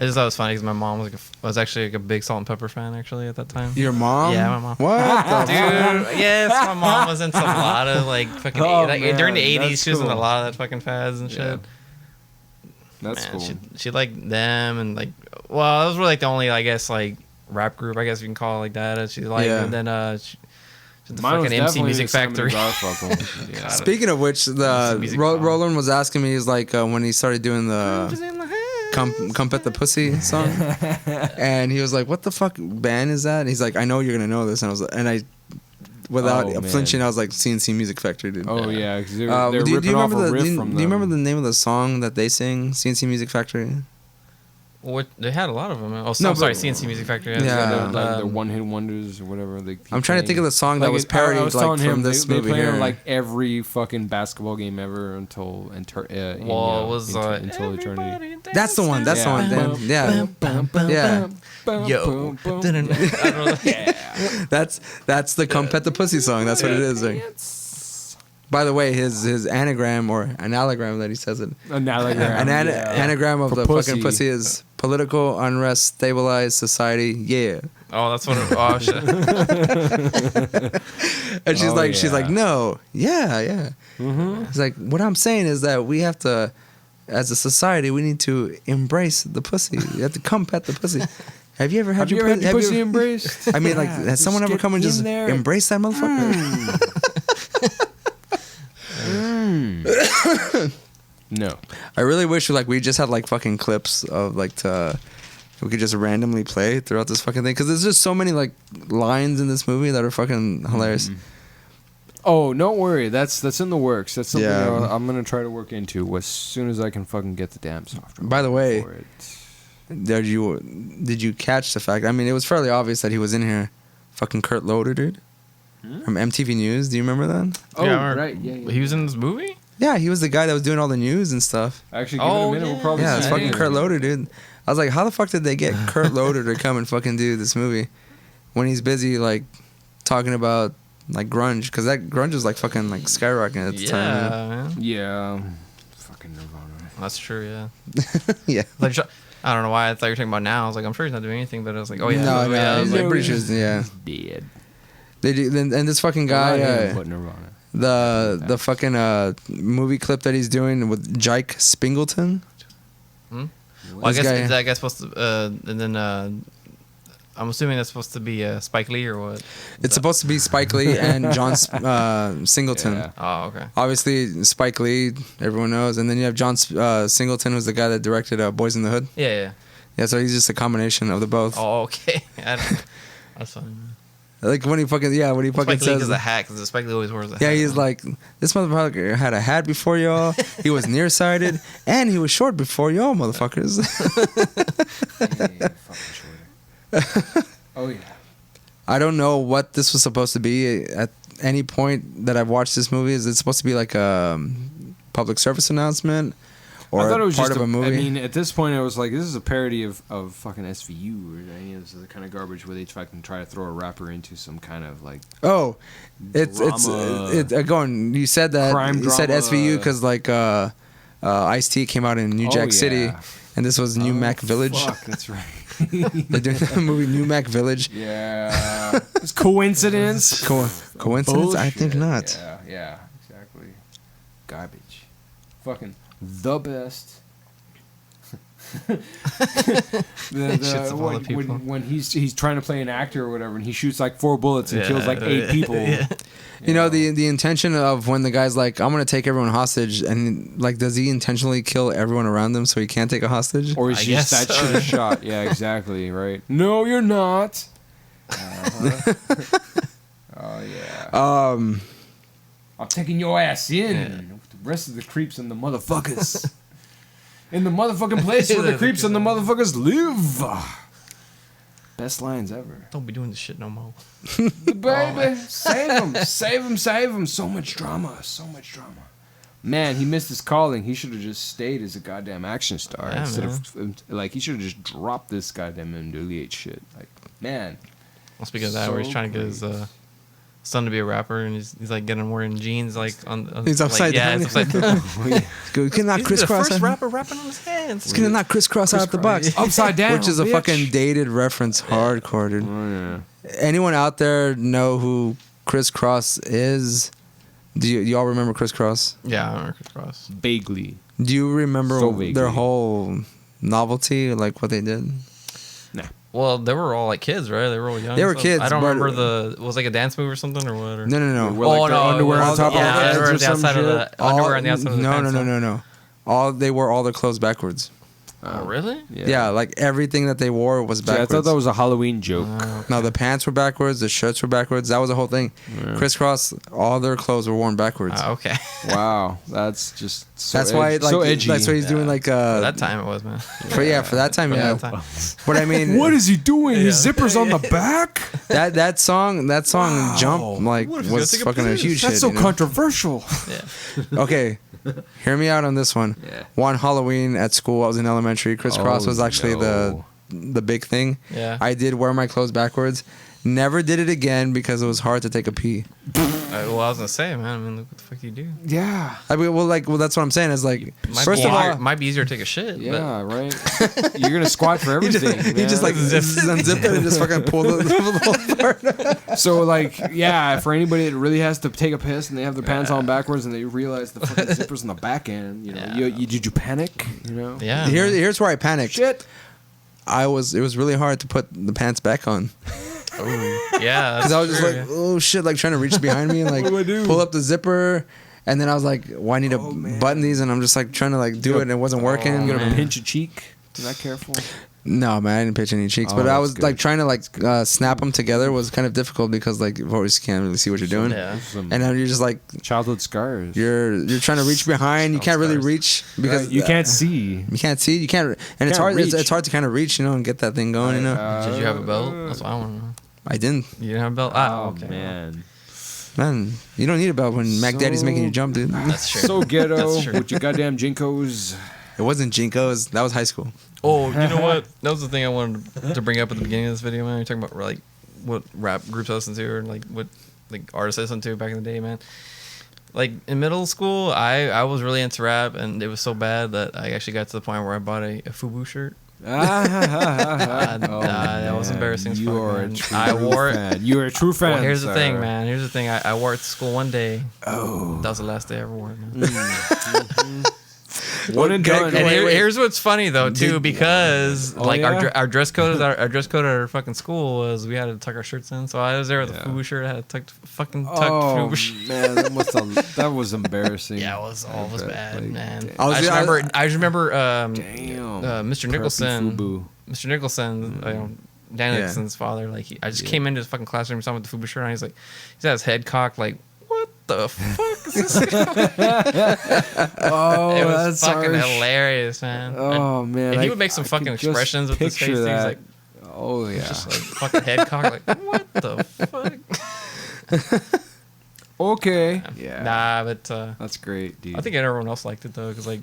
just thought it was funny because my mom was actually like a big salt and pepper fan actually at that time. Your mom? Yeah, my mom. What? the Dude, yes, my mom was into a lot of like fucking Oh, like, man, during the that's '80s. She was into a cool. lot of that fucking fads and shit. Yeah. That's Man, cool. She liked them and like, well, those were like the only I guess like rap group I guess you can call it like that. She liked, Yeah. and then the Mine was fucking MC definitely Music Simon Factory. and Garfunkel. Yeah. Speaking of which, Music Roland was asking me, he's like, when he started doing the Come Pet the Pussy song, and he was like, what the fuck band is that? And he's like, I know you're gonna know this, and I was, without Oh, man. flinching, I was like, CNC Music Factory, dude. Oh yeah, because they're do you ripping off remember a the riff do you, from do you remember the name of the song that they sing, CNC Music Factory? What they had a lot of them. Oh, No, sorry, but- CNC Music Factory. Yeah. Like the one-hit wonders or whatever. I'm trying to think of the song that was parodied like from this they movie play here. on like every fucking basketball game ever until Well, it was until eternity. That's the one. That's the one. Then. Yeah. Yeah. Yo. I don't know. That's the Come Pet the Pussy song. That's what it is. Like. By the way, his anagram or analogram that he says it. Anagram of For the pussy. fucking pussy is political unrest, stabilized society. Yeah. Oh, that's what. Oh shit. And she's Oh, she's yeah. like, no, yeah. It's like, what I'm saying is that we have to, as a society, we need to embrace the pussy. We have to come pet the pussy. Have you ever had Have you ever had your have you pussy ever- embraced? I mean, like, Yeah, has someone just ever get come and in just there. embrace that motherfucker? No. I really wish like we just had like fucking clips of like we could just randomly play throughout this fucking thing because there's just so many like lines in this movie that are fucking hilarious. Oh, don't worry. That's in the works. That's something Yeah. I'm gonna try to work into as soon as I can fucking get the damn software. By the way, for it. did you catch the fact? I mean, it was fairly obvious that he was in here. Fucking Kurt Loder, dude, from MTV News. Do you remember that? Oh, Yeah, I remember. right. Yeah. He was in this movie? Yeah, he was the guy that was doing all the news and stuff. Actually, give it a minute. yeah. We'll probably Yeah, see it's it fucking anyway. Kurt Loder, dude. I was like, how the fuck did they get Kurt Loder to come and fucking do this movie when he's busy like talking about like grunge? Because that grunge was like fucking like skyrocketing at the time. Man. Yeah. Fucking Nirvana. That's true, yeah. Yeah. Like, I don't know why I thought you were talking about now. I was like, I'm sure he's not doing anything, but I was like, oh, yeah. No, yeah. I was I'm like, pretty sure. Yeah, Dead. they do. And this fucking guy, Not him, but Nirvana. the fucking movie clip that he's doing with Jike Spingleton. well, I This guess guy- is that guy supposed to, and then I'm assuming that's supposed to be Spike Lee or what? It's supposed to be Spike Lee and John Singleton. Yeah. Oh, okay. Obviously, Spike Lee, everyone knows, and then you have John Singleton, who's the guy that directed Boys in the Hood. Yeah. Yeah, so he's just a combination of the both. Oh, okay. That's funny. Like when he fucking Spike Lee says is a hat because Spike Lee always wears a hat. yeah, he's like, this motherfucker had a hat before y'all. He was nearsighted, and he was short before y'all, motherfuckers. Oh yeah. I don't know what this was supposed to be at any point that I've watched this movie. Is it supposed to be like a public service announcement or I thought it was part just of a movie? I mean, at this point, I was like, this is a parody of fucking SVU or any of the kind of garbage where they fucking try to throw a rapper into some kind of like oh, it's drama. go on. You said that Crime you said drama. SVU because like Ice-T came out in New Jack City, yeah. and this was New Mac Village. Fuck, that's right. They're doing the movie New Mac Village. Yeah. It's coincidence. Coincidence? I think not. Yeah, exactly. Garbage. Fucking the best. Shits up all the people. when he's trying to play an actor or whatever, and he shoots like 4 bullets and kills like 8 people. Yeah. You know the intention of when the guy's like, I'm gonna take everyone hostage, and like, does he intentionally kill everyone around him so he can't take a hostage? Or is I just guess that so. shit a shot? Yeah, exactly. Right. No, you're not. Uh-huh. Oh yeah. I'm taking your ass in with the rest of the creeps and the motherfuckers. In the motherfucking place where the creeps and the motherfuckers live. Best lines ever. Don't be doing this shit no more. Baby, save him. So much drama. Man, he missed his calling. He should have just stayed as a goddamn action star Yeah, instead of like he should have just dropped this goddamn MWH shit. Like, man. Well, speaking of that, where he's So trying to get his son to be a rapper, and he's like getting him wearing jeans, like on He's upside like, down. Yeah, it's upside down. We cannot He's the crisscross. first rapper rapping on his hands. It's gonna not crisscross out the box. Upside down, Which is a bitch. fucking dated reference, hardcore, dude. Oh, yeah. Anyone out there know who Criss Cross is? Do y'all remember Criss Cross? Yeah, I remember Chris Cross. Vaguely. Do you remember So vaguely. their whole novelty, like what they did? Well, they were all like kids, right? They were all young. They were so kids, I don't but- remember it was like a dance move or something or what? Or? No. Wear, like, their underwear on top of yeah, their heads underwear or on the some outside of shit? the underwear on the outside of the pants. No. All they wore all their clothes backwards. Oh, really? Yeah, like everything that they wore was Yeah, I backwards. thought that was a Halloween joke. No, the pants were backwards, the shirts were backwards. That was the whole thing. Criss Cross, all their clothes were worn backwards. Okay. Wow, that's just so That's why, like, so edgy. that's why he's doing like For that time it was, man. for that time, yeah. that time. But I mean, What is he doing? His zipper's on the back. that song Jump like What if he's was gonna take a fucking a piss? huge That's hit. so you know? controversial. Yeah. Okay, hear me out on this one. Yeah. One Halloween at school, I was in elementary. Criss Cross was actually no. the big thing. Yeah. I did wear my clothes backwards. Never did it again because it was hard to take a pee. Well, I was gonna say, man. I mean, look what the fuck you do. Yeah. I mean, that's what I'm saying. Is like, Might first be of easier, all, might be easier to take a shit. Yeah, right. You're gonna squat for everything. he just like unzipped it and just fucking pulled the apart. So like, yeah, for anybody that really has to take a piss and they have their pants on backwards and they realize the fucking zipper's on the back end, you know, Yeah. did you panic? You know. Yeah. Here's where I panicked. Shit. it was really hard to put the pants back on. Oh, yeah. Because I was just like, oh shit, like trying to reach behind me and like pull up the zipper. And then I was like, well, I need to button these. And I'm just like trying to like do it and it wasn't working. You're going to pinch a cheek. You're not careful. No, man, I didn't pinch any cheeks. Oh, but I was that's like good. trying to like snap them together was kind of difficult because like you always can't really see what you're doing. Yeah. And then you're just like, Childhood scars. you're trying to reach behind. You can't really reach because you can't see. You can't see. You can't. And it's Can't hard. reach. It's hard to kind of reach, and get that thing going. Did you have a belt? That's what I want to know. I didn't. You didn't have a belt? Oh, Okay. man. Man, you don't need a belt when Mac Daddy's making you jump, dude. That's true. So ghetto That's true. with your goddamn Jinkos. It wasn't Jinkos. That was high school. Oh, you know what? That was the thing I wanted to bring up at the beginning of this video, man. You're talking about like what rap groups I listened to or like what like artists I listened to back in the day, man. Like in middle school, I was really into rap, and it was so bad that I actually got to the point where I bought a FUBU shirt. That was embarrassing as You fuck, are man. a true I wore it. fan. You are a true fan. Well, here's the sir. thing, man. Here's the thing. I wore it to school one day. Oh. That was the last day I ever wore it, man. One and done. And here's what's funny though too, because like yeah? our dress code at our fucking school was we had to tuck our shirts in. So I was there with a FUBU shirt. I had a tucked FUBU shirt. man, that was embarrassing. Yeah, it was bad, Like, man. damn. I I just remember Damn. Mr. Preppy Nicholson. FUBU. Mr. Nicholson, Dan Yeah. Nicholson's father. Like I just came into his fucking classroom, saw him with the FUBU shirt on. He's got his head cocked, like, what the fuck is this? Oh, It was that's fucking harsh. hilarious, man. Oh man, And he would make some fucking could just expressions with his face. picture He was that. like, oh yeah. just like fucking head cocked, like, what the fuck? Okay. Yeah. Nah, but That's great, dude. I think everyone else liked it though, because like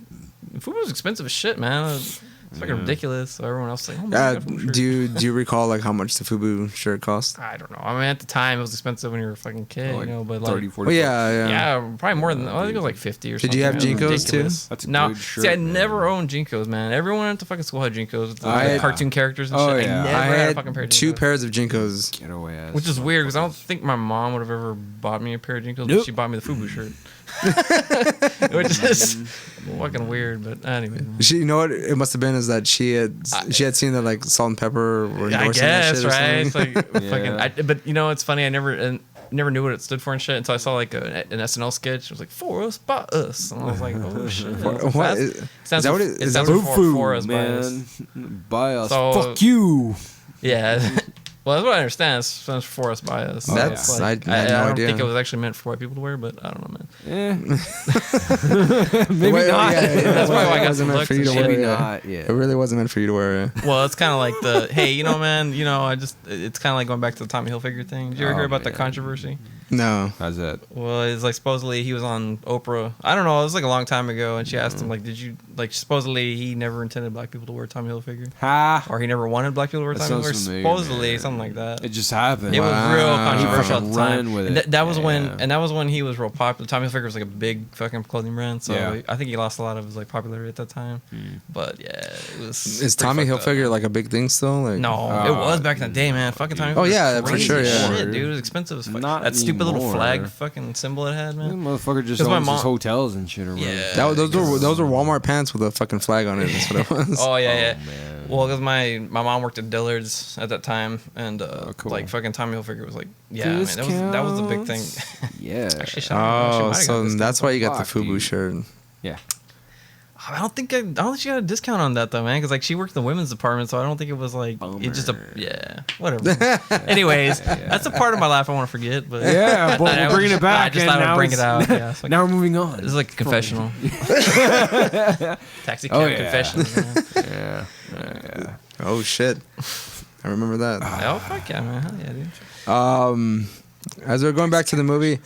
food was expensive as shit, man. It's fucking ridiculous. So everyone else was like, oh my god, FUBU shirt. Do you recall like how much the FUBU shirt cost? I don't know. I mean, at the time it was expensive when you were a fucking kid, Like but like 30, 40 Well, yeah. yeah, probably more than I think it was like 50 or Did something. you have It was Jinkos, ridiculous. too? That's a no, good shirt, see, I man. never owned Jinkos, man. Everyone at the fucking school had Jinkos with the I had- cartoon characters and Oh, shit. yeah. I never I had a had fucking pair of two Jinkos. pairs of Jinkos. Get away, ass. Which is weird because I don't think my mom would have ever bought me a pair of Jinkos, Nope. but she bought me the FUBU shirt. Which is fucking weird, but anyway. You know what it must have been is that she had seen that like salt and pepper were I endorsing that guess, shit or right? something. It's like fucking. But it's funny. I never knew what it stood for and shit until I saw like an SNL sketch. It was like for us, by us, and I was like, oh shit. What is Stands that? for- What it is? stands That for us, by us. man. By us. So- Fuck you. Yeah. Well, that's what I understand. It stands for us, by us. So That's- it's like- I had no don't idea. think it was actually meant for white people to wear, but I don't know, man. Maybe Well, not. That's probably why I it got wasn't some meant looks for you and to shit. wear. Maybe Yeah. not. Yeah. It really wasn't meant for you to wear. Yeah. Well, it's kind of like hey, man, it's kind of like going back to the Tommy Hilfiger thing. Did you ever hear about that controversy? No. How's that? Well, it's like supposedly he was on Oprah. I don't know. It was like a long time ago, and she asked him like, "Did you like?" Supposedly he never intended black people to wear Tommy Hilfiger, Ha. or he never wanted black people to wear That Tommy sounds Hilfiger. familiar, Supposedly man. something like that. It just happened. It was real Wow. controversial at He the fucking time. ran with And it. that was Yeah. that was when he was real popular. Tommy Hilfiger was like a big fucking clothing brand, so Yeah. I think he lost a lot of his like popularity at that time. But yeah, it was. Is pretty Tommy fucked up. Hilfiger like a big thing still? Like, No, it was back in the day, man. Fucking Tommy Hilfiger. Oh, yeah, was for crazy sure, as yeah. Shit, dude, it was expensive as fuck. Not That stupid little anymore. flag fucking symbol it had, That man. motherfucker just 'Cause my owns his mom- hotels and shit or whatever. Yeah. Those were Walmart pants with a fucking flag on it. That's what it was. Oh yeah, yeah. man. Well, because my mom worked at Dillard's at that time, and cool. like fucking Tommy Hilfiger was like, yeah, man, that was the big thing. Yeah. Actually, shout out, she Oh, might have got so this that's why you got the Fuck, FUBU dude. shirt. Yeah. I don't think she got a discount on that though, man. Because like she worked in the women's department, so I don't think it was like it just whatever. Anyways, that's a part of my life I want to forget. But Yeah, but I we're bringing it back. I just and thought I'd now bring it it's- out. Yeah, it's like, Now we're moving on. this is like a confessional. Taxi cab Oh, yeah. confessions. Man. Yeah. Oh shit, I remember that. Oh fuck yeah, man! Hell yeah, dude. As we're going back to the movie,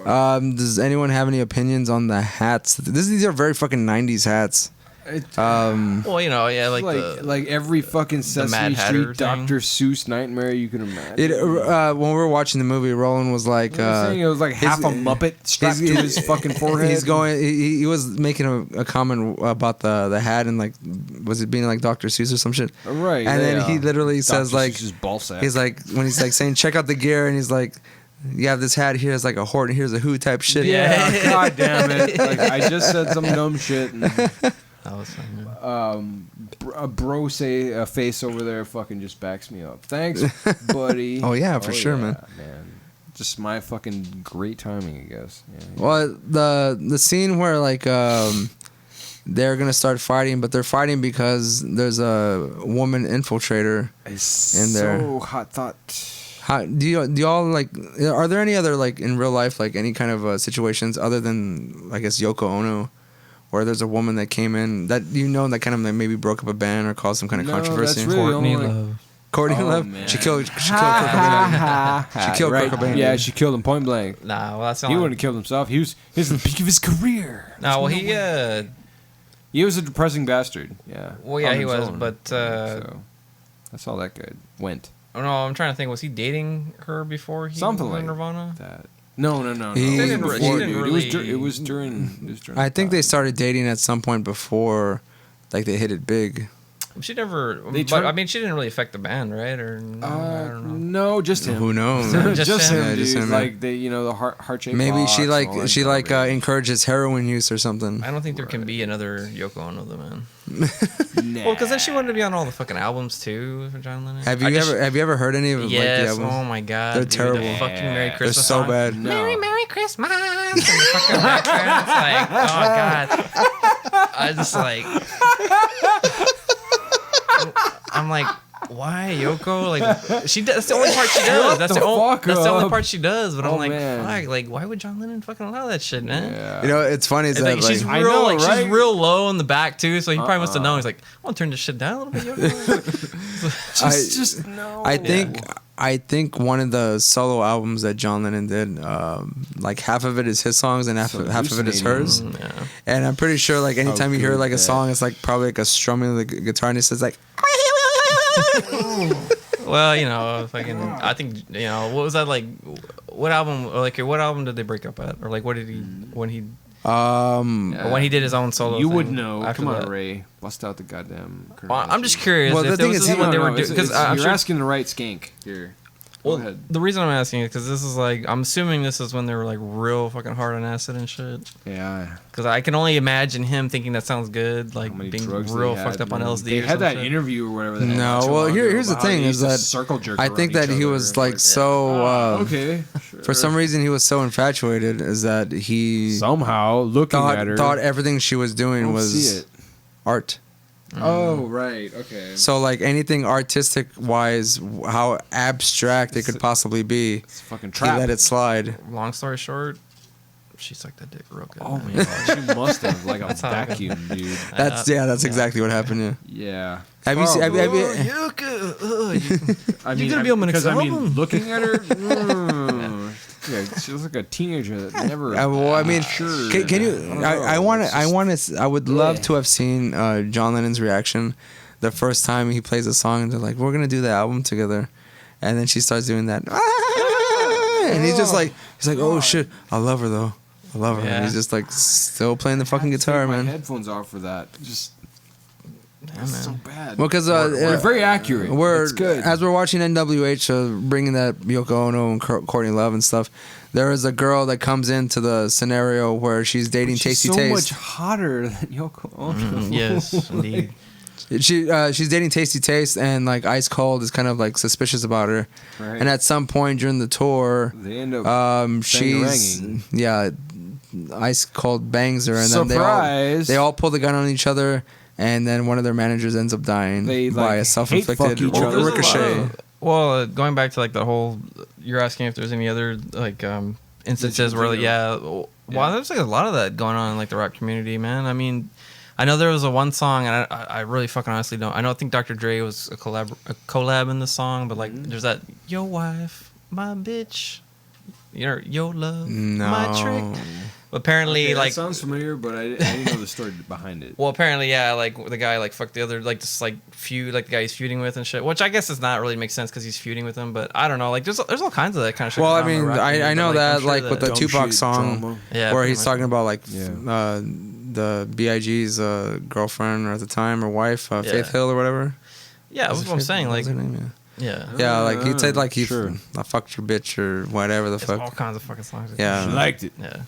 does anyone have any opinions on the hats? These are very fucking 90s hats. Well, yeah, like every fucking Sesame Mad Hatter Street thing. Dr. Seuss nightmare you can imagine. When we were watching the movie, Roland was like, I'm saying it was like half a Muppet strapped to his fucking forehead. He's going. He was making a comment about the hat and like, was it being like Dr. Seuss or some shit? Right. And then yeah. he literally Dr. says like, Seuss's ball sack. he's like when he's like saying check out the gear and he's like, you have this hat here, it's like a Horton, here's a Who type shit. yeah, god damn it. Like I just said some dumb shit. And, That was fun, man. a bro say a face over there fucking just backs me up. Thanks, buddy. Oh, yeah, for sure, man. Just my fucking great timing, I guess. Yeah. Well, the scene where like they're gonna start fighting, but they're fighting because there's a woman infiltrator in there. So hot thought. How do y'all like? Are there any other like in real life like any kind of situations other than I guess Yoko Ono, where there's a woman that came in that that kind of like maybe broke up a band or caused some kind of controversy? That's really Courtney only- Love. Courtney Love. Man. She killed Kurt Cobain. She killed Kurt Cobain. Yeah, she killed him point blank. Nah, well that's not. He wouldn't have killed himself. He was at the peak of his career. No, well He was a depressing bastard. Yeah. Well, yeah, On he his was, own. but, So, that's all that good went. Oh no, I'm trying to think. Was he dating her before he Something went like Nirvana? that. No. He- It was didn't before, re- she dude. didn't It was really- during. I think they started dating at some point before, like they hit it big. She never. They But tried- I mean, she didn't really affect the band, right? Or I don't know. No, just him. Who knows? Just him. him, Yeah, dude. just him, like the heart shaped. Maybe she encourages heroin use or something. I don't think there can be another Yoko Ono, though, man. Nah. Well, because then she wanted to be on all the fucking albums too for John Lennon. Have you ever heard any of like, the Yes. albums? Oh my god. They're dude, terrible. The fucking Merry They're Christmas so song. bad. No. Merry Christmas. And the fucking background, it's like, oh god. I just like. I'm like, why Yoko? Like she does. That's the only part she does. That's the fuck That's the only up. part she does. But I'm Oh, like, man. fuck. Like, why would John Lennon fucking allow that shit, man? Yeah. You know, it's funny is It's that like she's I real, know, like right? she's real low in the back too. So he probably must have known. He's like, I want to turn this shit down a little bit. Yoko. just no. I think one of the solo albums that John Lennon did, like half of it is his songs and half of it is hers. Yeah. And I'm pretty sure like anytime you hear good like a that- song, it's like probably like a strumming of the guitar and it says like. Well, fucking. I think what was that like? What album? Or like, what album did they break up at? Or like, what did he when he? Or when he did his own solo. You thing would know. after Come on, that? Ray. Bust out the goddamn. Well, I'm just curious. Well, if the there thing was is, this he- one they No, were no, doing because I'm you're sure. asking the right skank here. Go Well, ahead. the reason I'm asking is because this is like I'm assuming this is when they were like real fucking hard on acid and shit. Yeah. Because I can only imagine him thinking that sounds good, like How many being drugs real they fucked had, up on man. LSD. They or had some that shit. interview or whatever. They had No, not too well, long here's ago the about how thing they is used to that circle jerk I around think that each he other. was like so. Okay. For some reason, he was so infatuated is that he Somehow looking at her. thought everything she was doing Don't was see it. art. Oh right. Okay. So like anything artistic wise, how abstract it could possibly be, It's fucking he trap. let it slide. Long story short, she sucked that dick real good. Oh man. my god, she must have like a That's how I go. vacuum, dude. That's exactly what happened. Yeah. Yeah. Have you seen? Have you? I You're gonna be on my next because album. looking at her, yeah, she looks like a teenager that never. Well, I mean, sure. can you? don't know. I want It's to. I just- want to. I would love Yeah. to have seen John Lennon's reaction the first time he plays a song and they're like, "We're gonna do the album together," and then she starts doing that, and he's just like, "Oh shit, I love her though. I love her." Yeah. And he's just like still playing the fucking I have to guitar, take my man. headphones off for that. Just it's so bad. Well, because we're very accurate. We're it's good. as we're watching NWH bringing that Yoko Ono and Courtney Love and stuff. There is a girl that comes into the scenario where she's dating She's Tasty so Taste. much hotter than Yoko Ono. Yes, indeed. She's dating Tasty Taste and like Ice Cold is kind of like suspicious about her. Right. And at some point during the tour, They end up she's bang-a-ranging. Ice Cold bangs her and Surprise. then they all pull the gun on each other. And then one of their managers ends up dying They, by like, a self-inflicted hate fuck each other. ricochet. Well, going back to like the whole, you're asking if there's any other like instances where like, well, there's like a lot of that going on in like the rap community, man. I mean, I know there was one song, and I really fucking honestly don't. I think Dr. Dre was a collab in the song, but like there's that your wife, my bitch, your love, my trick. Apparently, Okay, like that sounds familiar, but I didn't know the story behind it. well, apparently, yeah, like the guy like fucked the other, like just like feud, like the guy he's feuding with and shit. Which I guess does not really make sense because he's feuding with him. But I don't know, like there's all kinds of that kind of shit. Well, I going on in mean, the rap I community, know but, that I'm sure like with the Dumb Tupac shit, song, drama. Yeah, where pretty he's much. talking about like Yeah. the B.I.G.'s girlfriend or at the time or wife, Yeah. Faith Hill or whatever. Yeah, that's what I'm saying. What Like, was her name? yeah, Yeah, like he said like Sure. I fucked your bitch or whatever the it's all fuck. kinds of fucking songs. Yeah. She liked it. Yeah.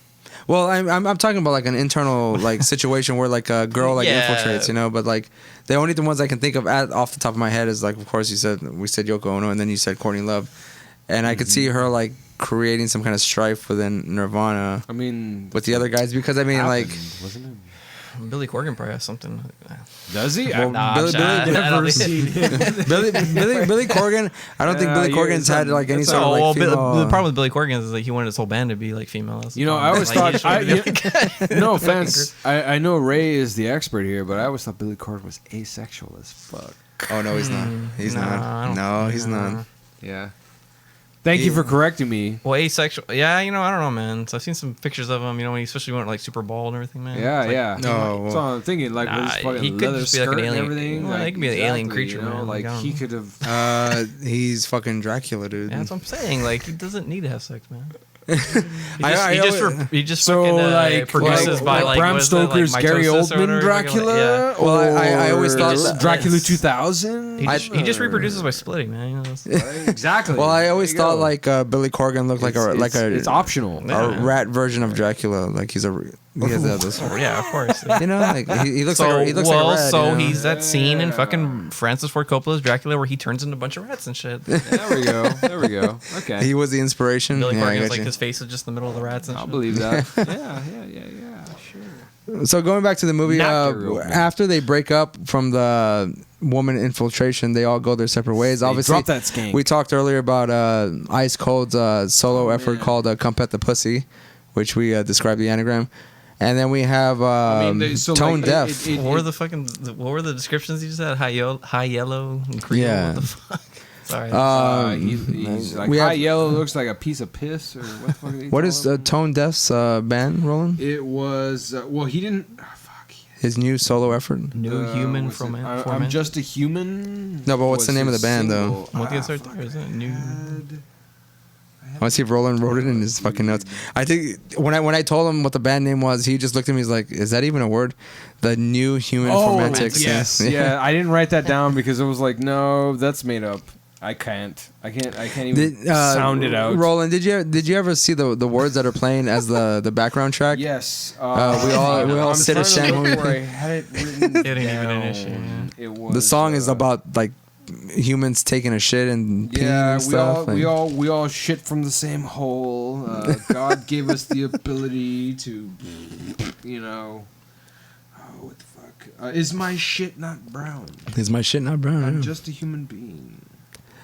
Well, I'm talking about like an internal like situation where like a girl like Yeah. infiltrates, you know. But like the only ones I can think of off the top of my head is like, of course, we said Yoko Ono, and then you said Courtney Love, and I could see her like creating some kind of strife within Nirvana I mean, with the other guys because I mean like. wasn't it? Billy Corgan probably has something. Does he? Well, Nah, Billy Corgan. I don't think Billy Corgan's had like any sort of like female. The problem with Billy Corgan is like he wanted his whole band to be like female. That's the You know, I problem. always Like, he thought. just wanted to be like- No offense. I know Ray is the expert here, but I always thought Billy Corgan was asexual as fuck. Oh no, he's not. He's Nah, I not. don't No, think- he's not. Yeah. Thank you for correcting me. Well, asexual. Yeah, you know, I don't know, man. So I've seen some pictures of him. You know, when he especially went like super bald and everything, man. Yeah, It's like, yeah. No. That's all I'm thinking. Like, with his fucking he could leather just be like skirt an alien. and everything. Well, he could be an alien creature, you know? man. Like, I don't he know. could have. He's fucking Dracula, dude. Yeah, that's what I'm saying. Like, he doesn't need to have sex, man. He just So, fucking, like, produces by like Bram what is that, like, Stoker's Gary mitosis or Oldman whatever, Dracula? Yeah. Well, I always thought or that- Dracula Yes. 2000? He just reproduces by splitting, man. You know, that's- Exactly. Well, I always There you thought go. like Billy Corgan looked like It's optional. Yeah. a rat version of Dracula. Like he has this. Oh, yeah, of course. You know, like he looks So, like he looks like a rat. so you know? he's that scene in fucking Francis Ford Coppola's Dracula where he turns into a bunch of rats and shit. There we go. There we go. Okay. He was the inspiration. Billy Yeah, I Corgan's got like you. his face is just in the middle of the rats and I'll shit. believe that. Yeah. Sure. So going back to the movie, Not the real man. after they break up from the woman infiltration, they all go their separate ways. They Obviously, drop that skank. we talked earlier about Ice Cold's solo effort man. called "Come Pet the Pussy," which we described the anagram, and then we have Tone Deaf. What were the descriptions you just had? High yellow and cream. Yeah. What the fuck? Sorry. He's like we high have- yellow looks like a piece of piss or what the fuck are they what is calling him? Tone Deaf's band, Roland? It was well he didn't fuck. His new solo effort. New human was from it, man. I'm just a human. No, but what's the was name of his the band, though? single. What the start fuck. there? Is it new? I want to see if Roland wrote it in his fucking notes. I think when I told him what the band name was, he just looked at me. He's like, "Is that even a word?" The New Human Romantics. yes, yeah. I didn't write that down because it was like, no, that's made up. I can't even sound it out. Roland, did you ever see the words that are playing as the background track? Yes. we all I'm sit trying at to look Shanghai. where I had it written It ain't even an down. issue, yeah. It was, The song is about like humans taking a shit and peeing yeah, and stuff. we all shit from the same hole. God gave us the ability to, you know. Oh, what the fuck? Is my shit not brown? Is my shit not brown? I'm just a human being.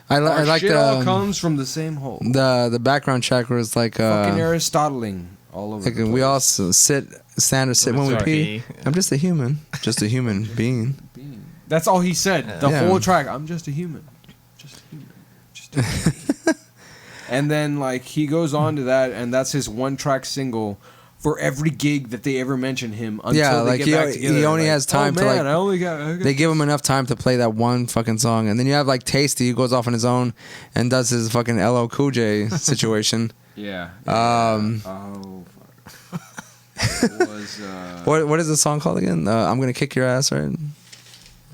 I Our like shit all comes from the same hole. the background track was like Fucking Aristotling all over. like the we place. all stand or sit when we Sorry. pee. I'm just a human, just a human being. That's all he said. The Yeah. whole track. I'm just a human. Just a human. Just a human. And then like he goes on to that, and that's his one track single for every gig that they ever mention him until Yeah, they like get he- back together. he only Like, has time oh, to, man, like- I only got They give him enough time to play that one fucking song, and then you have like Tasty, who goes off on his own and does his fucking LL Cool J situation. Yeah. Um, Oh fuck. It was. what is the song called again? I'm gonna kick your ass, right?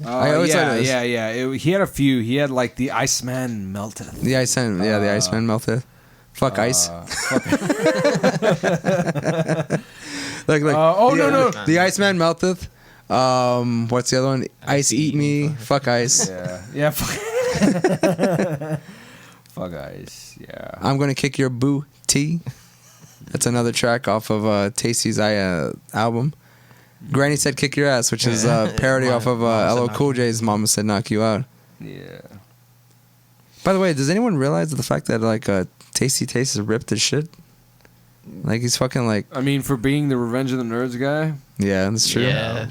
I always yeah, like this. yeah. He had a few. He had like the Iceman melted. The Iceman, the Iceman melted. Fuck ice. Like, oh, the, no. The Iceman melteth. What's the other one? Ice eat me. Fuck ice. Yeah. Fuck. Fuck ice. Yeah. I'm gonna kick your booty. That's another track off of Tasty's album. Granny Said Kick Your Ass, which is a parody off of Mama Said LL Knock Cool You J's Mama Said Knock You Out. Yeah. By the way, does anyone realize the fact that like Tasty Taste is ripped as shit? Like he's fucking like, I mean, for being the Revenge of the Nerds guy, yeah, that's true. Yeah.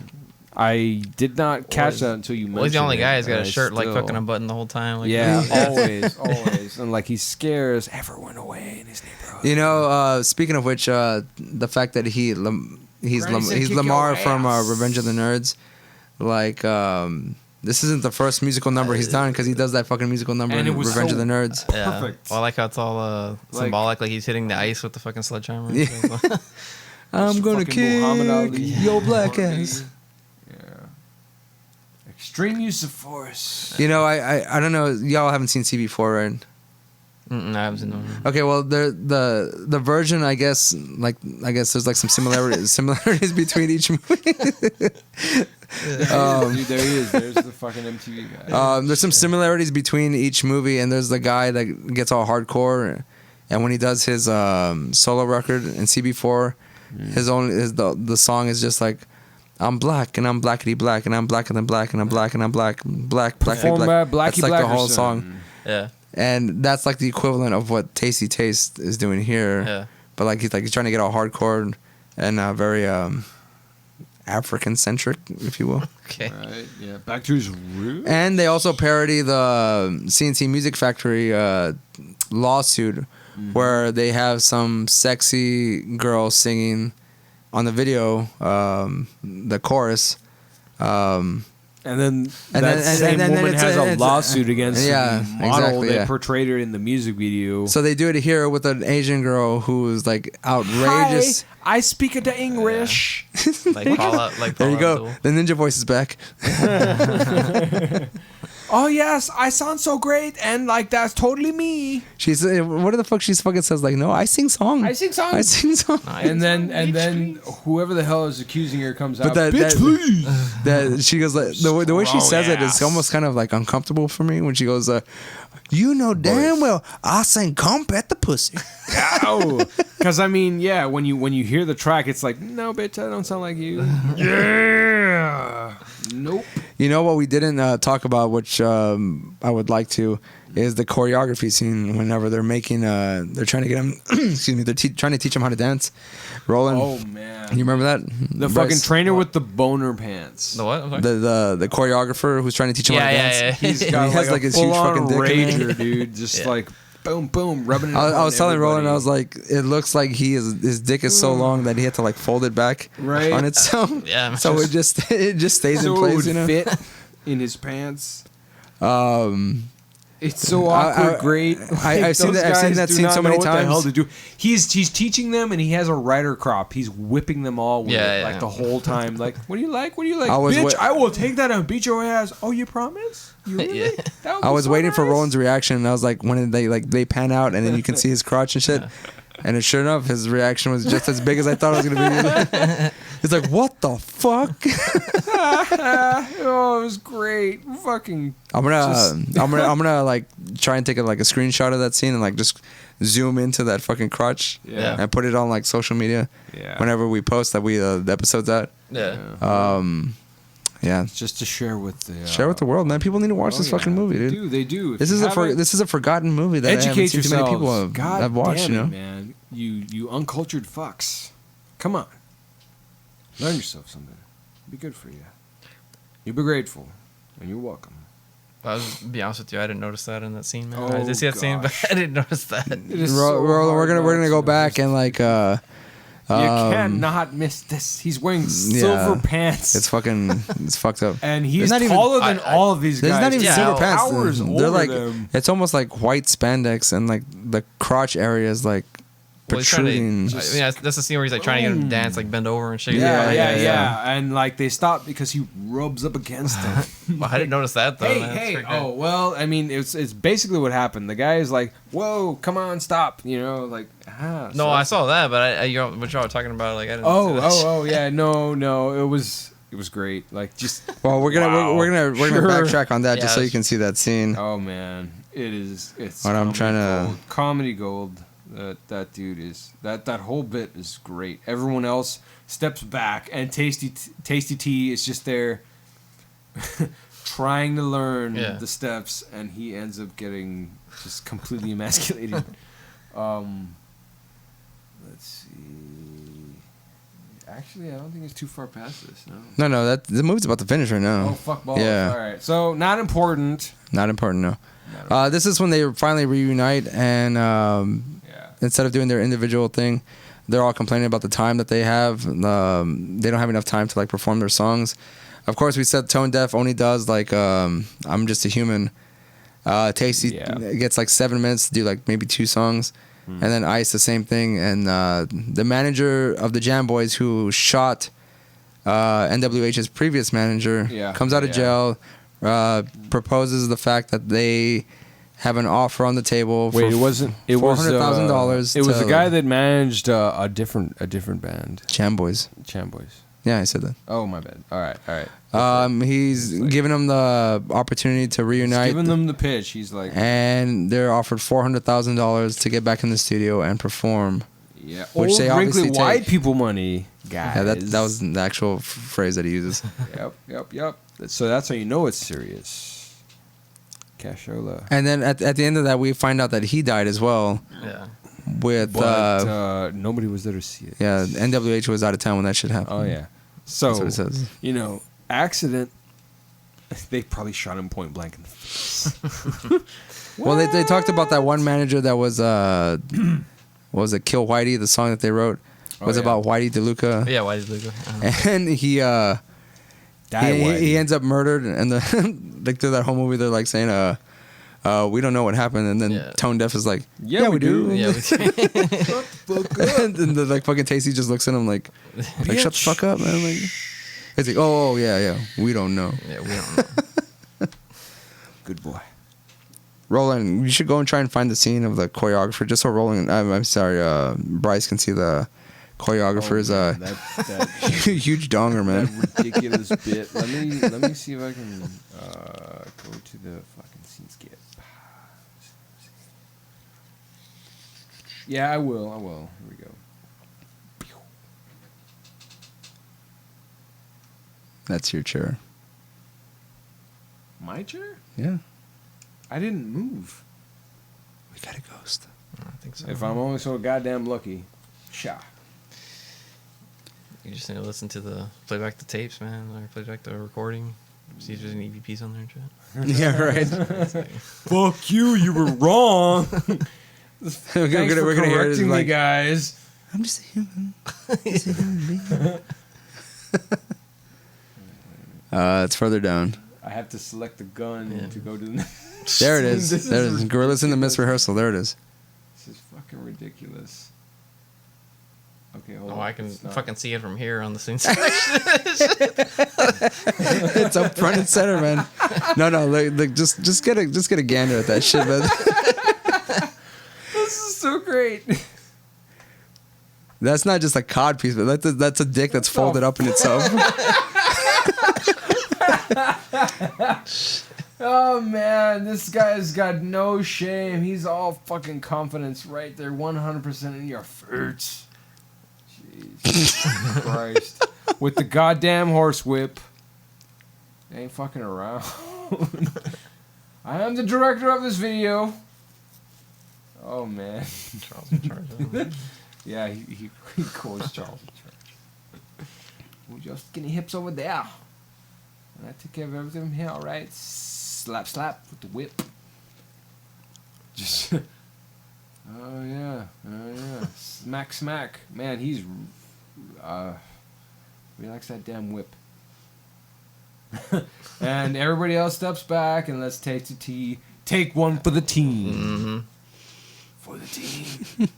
I did not catch that until you mentioned Well, he's the only it, guy who's got and a I shirt like still- fucking unbuttoned the whole time. Like, Yeah, always. And like he scares everyone away in his neighborhood. You know, speaking of which, the fact that he's Granny said kick Lamar your from ass. Revenge of the Nerds, like this isn't the first musical number he's done because he does that fucking musical number And in it was Revenge so- of the Nerds. Yeah. Perfect. Well, I like how it's all symbolic, like he's hitting the ice with the fucking sledgehammer. Yeah. I'm gonna Fucking Muhammad Ali. kick your black ass. Yeah. Extreme use of force. You know, I don't know. Y'all haven't seen CB4, right? I haven't seen that one. Okay, well, the version, I guess there's like some similarities between each movie. Dude, there he is. There's the fucking MTV guy. There's some similarities between each movie, and there's the guy that gets all hardcore, and when he does his solo record in CB4, the song is just like, I'm black and I'm blackety black and I'm blacker than black and I'm black and I'm black black Performed by black. That's like the whole Blackerson. song. Yeah. And that's like the equivalent of what Tasty Taste is doing here. Yeah. But like he's trying to get all hardcore and very African centric, if you will. Okay. Right. Yeah. Back to his roots. And they also parody the CNC Music Factory lawsuit, where they have some sexy girl singing on the video the chorus. And then And that then- same and then woman it's- has a it's- lawsuit against yeah, the model exactly, that yeah. portrayed her in the music video. So they do it here with an Asian girl who's like outrageous. Hi, I speak the English. Like Paula. Like There you Paula go. Abdul. The ninja voice is back. Oh yes, I sound so great, and like that's totally me. She's what the fuck? She's fucking says like, no, I sing song. I sing song. I sing song. And then whoever the hell is accusing her comes But out. that- Bitch, that- please. That she goes like the way she Strong says it is ass. almost kind of like uncomfortable for me when she goes, you know damn well I sing comp at the pussy. Ow. Because I mean, yeah, when you hear the track, it's like, no, bitch, I don't sound like you. Yeah. Nope. You know what we didn't talk about, which I would like to, is the choreography scene. Whenever they're making, they're trying to get them. Excuse me, they're trying to teach them how to dance. Roland, Oh man. you remember that? The Bryce? fucking trainer with the boner pants. The what? I'm sorry? the choreographer who's trying to teach him how to dance. Yeah. He's He got has, like like, a his huge full-on fucking dick in rager, dude. Just Yeah. like boom, boom, rubbing it. I was on telling Roland, I everybody. was like, it looks like his dick is so long that he had to like fold it back Right. on itself. Yeah. So it just stays so in it place, would you know. fit in his pants. Um, It's so awkward. Great. I've seen those that- I've seen guys that do scene not so know many what the times. hell to do. He's teaching them, and he has a rider crop. He's whipping them all with Yeah, it, yeah. like the whole time. Like, what do you like? What do you like? I was Bitch, wa- I will take that and beat your ass. Oh, you promise? You really? Yeah. That would I be was so waiting for nice. Roland's reaction, and I was like, when they pan out, and then you can see his crotch and shit. And sure enough, his reaction was just as big as I thought it was gonna be. He's like, "What the fuck?" Oh, it was great. Fucking. I'm gonna like try and take a screenshot of that scene and like just zoom into that fucking crotch Yeah. and put it on like social media Yeah. whenever we post that the episode's out. Yeah. Yeah, Just to share with the share with the world, man. People need to watch oh, this yeah. fucking movie, dude. They do. If This you is haven't, this is a forgotten movie that I haven't educate seen too yourselves. many people God have watched. damn You it, know, man. You uncultured fucks. Come on. Learn yourself something. Be good for you. You be grateful, and you're welcome. I was to be honest with you, I didn't notice that in that scene, man. Oh, I did see that scene, but gosh. I didn't notice that. It is we're gonna go back and like You cannot miss this. He's wearing silver pants. It's fucking it's fucked up. and he's It's not even- taller than all of these guys. There's not even Yeah, silver I'll- pants. Hours They're older like than- it's almost like white spandex and like the crotch area is like Well, he's trying protruding. to, that's the scene where he's like trying to get him to dance, like bend over and shake. Yeah. And like they stop because he rubs up against them. Well, I didn't notice that though. man. That's Hey, pretty great. oh well. I mean, it's basically what happened. The guy is like, "Whoa, come on, stop!" You know, like No, so- I saw that, but what y'all were talking about, like I didn't. see that shit. Oh, yeah. No, it was great. Like just Well, we're gonna Wow. we're gonna Sure. backtrack on that just so Yeah, you can see that scene. oh man, it's What I'm trying to- comedy gold. That dude is that whole bit is great. Everyone else steps back, and Tasty T is just there trying to learn Yeah. the steps, and he ends up getting just completely emasculated. Let's see. Actually, I don't think it's too far past this. No. No, that the movie's about to finish right now. Oh fuck balls! Yeah. All right, so not important. Not important, no. This is when they finally reunite, and Yeah. instead of doing their individual thing, they're all complaining about the time that they have. They don't have enough time to like perform their songs. Of course, we said Tone Deaf only does like I'm Just a Human. Tasty gets like 7 minutes to do like maybe 2 songs. And then Ice the same thing. And the manager of the Jam Boys who shot NWH's previous manager comes out of jail, proposes the fact that they have an offer on the table. Wait, it wasn't. It was $400,000. It was the guy that managed a different band. Cham Boys. Cham Boys. Yeah, I said that. Oh my bad. All right. He's giving them the opportunity to reunite. He's giving them the pitch. He's like, and they're offered $400,000 to get back in the studio and perform. yeah, Which old they wrinkly obviously white take. people money, guys. Yeah, that was the actual phrase that he uses. Yep. So that's how you know it's serious. Cashola. And then at the end of that, we find out that he died as well. Yeah. With But nobody was there to see it. yeah, NWH was out of town when that shit happened. Oh yeah. So That's what it says. you know, accident. They probably shot him point blank in the face. Well, they talked about that one manager that was what was it, Kill Whitey? The song that they wrote was yeah. about Whitey DeLuca. Yeah, why did Luca? And he ends up murdered, and the like through that whole movie they're like saying we don't know what happened, and then Yeah. Tone Deaf is like, Yeah, we do. Yeah, and the like fucking Tasty just looks at him like shut the fuck up, man. Like, it's like, oh yeah, we don't know. yeah, we don't know. Good boy. Roland, you should go and try and find the scene of the choreographer, just so Roland, I'm sorry, Bryce can see the choreographer's that huge donger, man. that ridiculous bit. Let me see if I can go to the fucking scene skip. Yeah, I will. Here we go. That's your chair. My chair? Yeah. I didn't move. We got a ghost. I don't think so. If I'm only so goddamn lucky. Sha. You just need to listen to play back the tapes, man, or play back the recording. See if there's any EVPs on there and shit. Yeah, right. Fuck you were wrong. We're Thanks gonna for hear it correcting me, like, guys. I'm just a human. Just a human being. It's further down. I have to select the gun Yeah. to go to the There it is. This There it is. Gorillas in the Mist ridiculous. rehearsal. There it is. This is fucking ridiculous. Okay, hold on. Oh, I can It's not- fucking see it from here on the scene. It's up front and center, man. No, like, just get a gander at that shit, man. This is so great. That's not just a cod piece, but that's a dick that's folded up in itself. Oh man, this guy's got no shame. He's all fucking confidence right there, 100% in your face. Jesus Christ. With the goddamn horsewhip. Ain't fucking around. I am the director of this video. Oh man. Charles in charge. Yeah, he calls Charles in charge. We're just getting hips over there. And I take care of everything here, alright? Slap with the whip. Just. Oh yeah. Smack. Man, he's. Relax that damn whip. And everybody else steps back and let's take the tea. Take one for the team. Mm-hmm. For the team.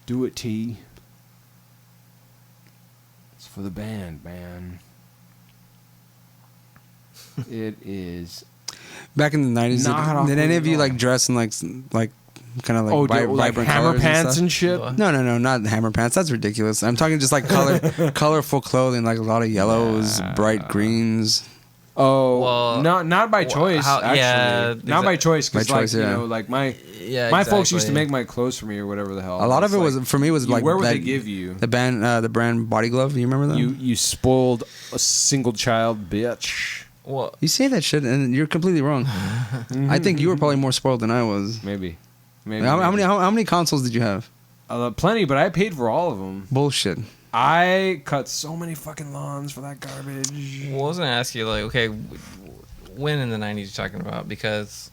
Do it, T. It's for the band, man. It is. Back in the 90s, Not off did any the of you wall. like dress in like kind of like, Like vibrant hammer colors pants and shit? What? No, not hammer pants. That's ridiculous. I'm talking just like colorful clothing, like a lot of yellows, bright greens. Oh, Well, not by choice. how- Actually, yeah, not by choice. By Because like choice, yeah. you know, like my Yeah, folks used to exactly. make my clothes for me or whatever the hell. A lot of It's it was like, for me was you like where would that, they give you? the brand Body Glove. You remember that? You spoiled a single child bitch. Well, You say that shit and you're completely wrong. I think you were probably more spoiled than I was. Maybe. How many consoles did you have? Plenty, but I paid for all of them. Bullshit. I cut so many fucking lawns for that garbage. well, I was gonna ask you, like, okay, when in the '90s you talking about? Because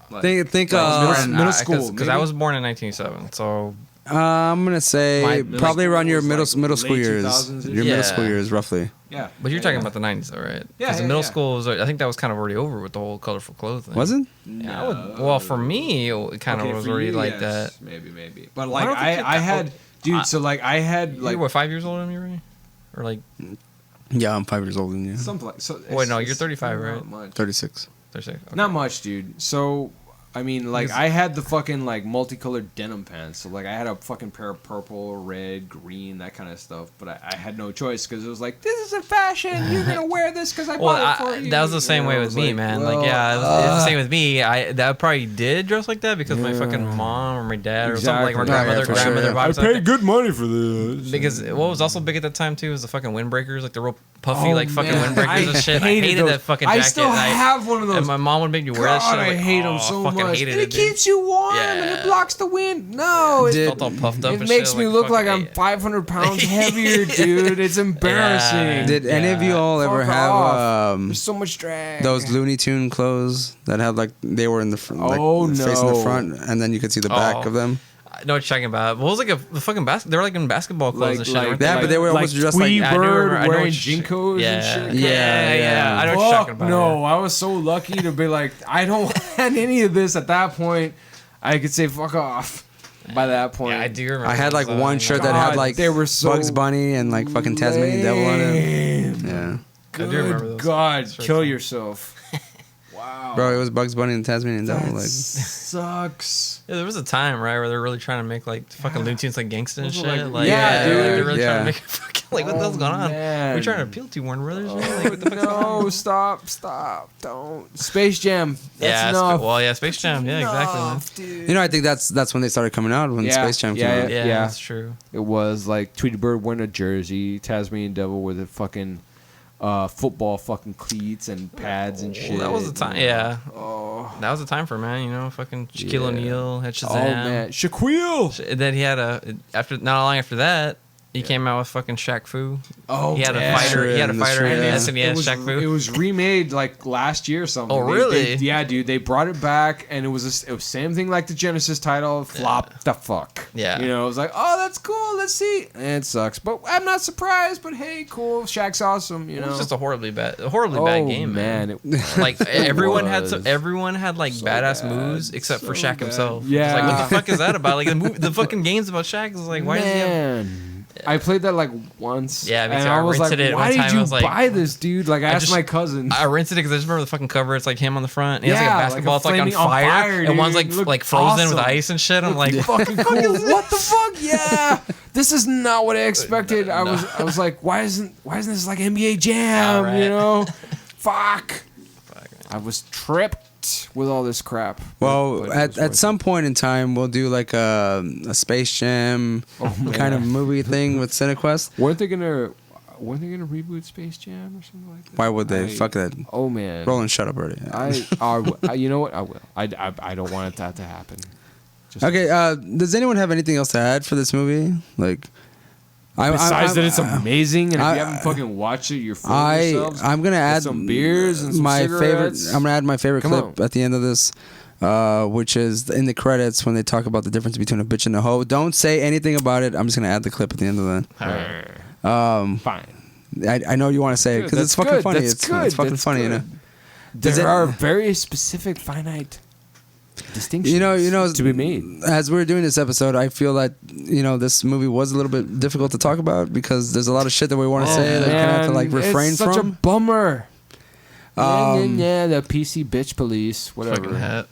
like, Think middle school, because I maybe? was born in 1987, so I'm gonna say My probably around your school was middle like school late years. 2000s-ish? Your middle Yeah. school years, roughly. Yeah. but you're talking about the '90s, though, right? Yeah, Because yeah, middle yeah. school was, I think that was kind of already over with the whole colorful clothes thing. Was it? Yeah, I would, well, for me, it kind of was already like that. Maybe. But I don't think I had, dude. So like I had You like were 5 years older than me, right? Or like, Yeah, I'm 5 years older than you. something like so. Wait, no, it's you're 35, not right? much. 36. 36. Okay. Not much, dude. So, I mean, like, Because- I had the fucking, like, multicolored denim pants. So, like, I had a fucking pair of purple, red, green, that kind of stuff. But I had no choice because it was like, this isn't fashion. You're going to wear this because I bought it for you. That was the same You way know, with it's me, like, man. well, Like, yeah, it's the same with me. That probably did dress like that because my fucking mom or my dad or something like my Exactly. Yeah, grandmother for sure. I bought something. paid good money for this. Because what was also big at that time too was the fucking windbreakers, like the real puffy, Oh, like fucking man. windbreakers and shit. I hated those. that fucking jacket. I still have one of those. And my mom would make me wear that shit. God, I'm I like, hate oh, them so fucking much. hated And it dude. keeps you warm and Yeah. it blocks the wind. No, Did- Felt all puffed up. it and makes shit, me look like fucking- I'm 500 pounds heavier, dude. It's embarrassing. Did any of you all ever Fuck have off. There's so much drag. those Looney Tune clothes that had like they were in the front, like Oh, facing the no. front, and then you could see the back Oh. of them? I know what you're talking about. What was like the fucking basket? They were like in basketball clothes and shit. weren't Yeah, they? but they were almost just like- Yeah, I do Tweety remember- Bird I know wearing what you- jinkos yeah. and shit. Yeah. I know what you're talking Fuck about. no, I was so lucky to be like, I don't want any of this at that point. I could say fuck off by that point. Yeah, I do remember. I had like those, one shirt that God, had like they were so Bugs Bunny and like fucking Tasmanian Devil on it. Lame. Yeah, I do remember Good those. God, shirts. kill yourself. Wow. bro, it was Bugs Bunny and Tasmanian Devil. That Like, sucks. Yeah, there was a time, right, where they're really trying to make like fucking Looney Tunes like gangsta and Those shit. were like- Like, yeah, dude. they're really Yeah. trying to make it fucking like what the hell's going on? Man. We're trying to appeal to Warner Brothers. Man. Like, what the fuck's going on? No, stop, don't. Space Jam. That's Yeah, enough. well, yeah, Space Jam. Yeah, exactly, man. Enough, dude. you know, I think that's when they started coming out when Yeah, Space Jam came yeah, out. Yeah, Yeah. that's true. It was like Tweety Bird wearing a jersey, Tasmanian Devil with a fucking football fucking cleats and pads and shit. Well, that was the time. Yeah, Oh, that was the time for man. You know, fucking Shaquille Yeah. O'Neal had Shazam. oh man, Shaquille. And then he had after not long after that, he came out with fucking Shaq Fu. Oh, He had a yeah. fighter. He had a That's fighter true, in yeah. SNES. It was, Shaq Fu. it was remade like last year or something. Oh, They- really? yeah, dude. They brought it back, and it was same thing like the Genesis title. Flop the fuck. Yeah. You know, it was like, oh, that's cool. Let's see. And it sucks, but I'm not surprised. But hey, cool. Shaq's awesome. You It know, was just a horribly bad game, man. It, Like everyone had was. everyone had like So badass bad. moves except for So Shaq bad. himself. Yeah. It's like what the fuck is that about? Like the fucking games about Shaq is like why does he have? Man. I played that like once. Yeah, me and too. I I was like, rented it why one did time, I you was like- buy this, dude? Like, I asked just- my cousin. I rented it because I just remember the fucking cover. It's like him on the front. He has like Yeah, a like a basketball. It's like on flaming on fire, fire, and one's dude. like Looked like frozen with awesome. ice and shit. I'm like, fucking cool. What the fuck? Yeah, this is not what I expected. I was like, why isn't this like NBA Jam? Alright. You know, fuck. I was tripped with all this crap. Well, But it at was worth some point in time, we'll do like a Space Jam kind of movie thing with CineKuest. it. Weren't they gonna reboot Space Jam or something like that? Why would they? Fuck that. Oh man. Roland, shut up already. You know what? I will. I don't want that to happen. Just Okay, does anyone have anything else to add for this movie? Like, Besides that, it's amazing, and if I- you haven't fucking watched it, you're fooling yourselves. I'm gonna add some beers and some my cigarettes. favorite. I'm gonna add my favorite Come clip at the end of this, which is in the credits when they talk about the difference between a bitch and a hoe. Don't say anything about it. I'm just gonna add the clip at the end of that. Fine. I know you want to say it because it's fucking funny. It's fucking funny, you know. Does There it- are very specific, finite distinctions. You know, to be made. As we're doing this episode, I feel that this movie was a little bit difficult to talk about because there's a lot of shit that we want to say that we kind of have to like refrain it's such from. a bummer. Um, yeah, the PC bitch police, fucking whatever. hat.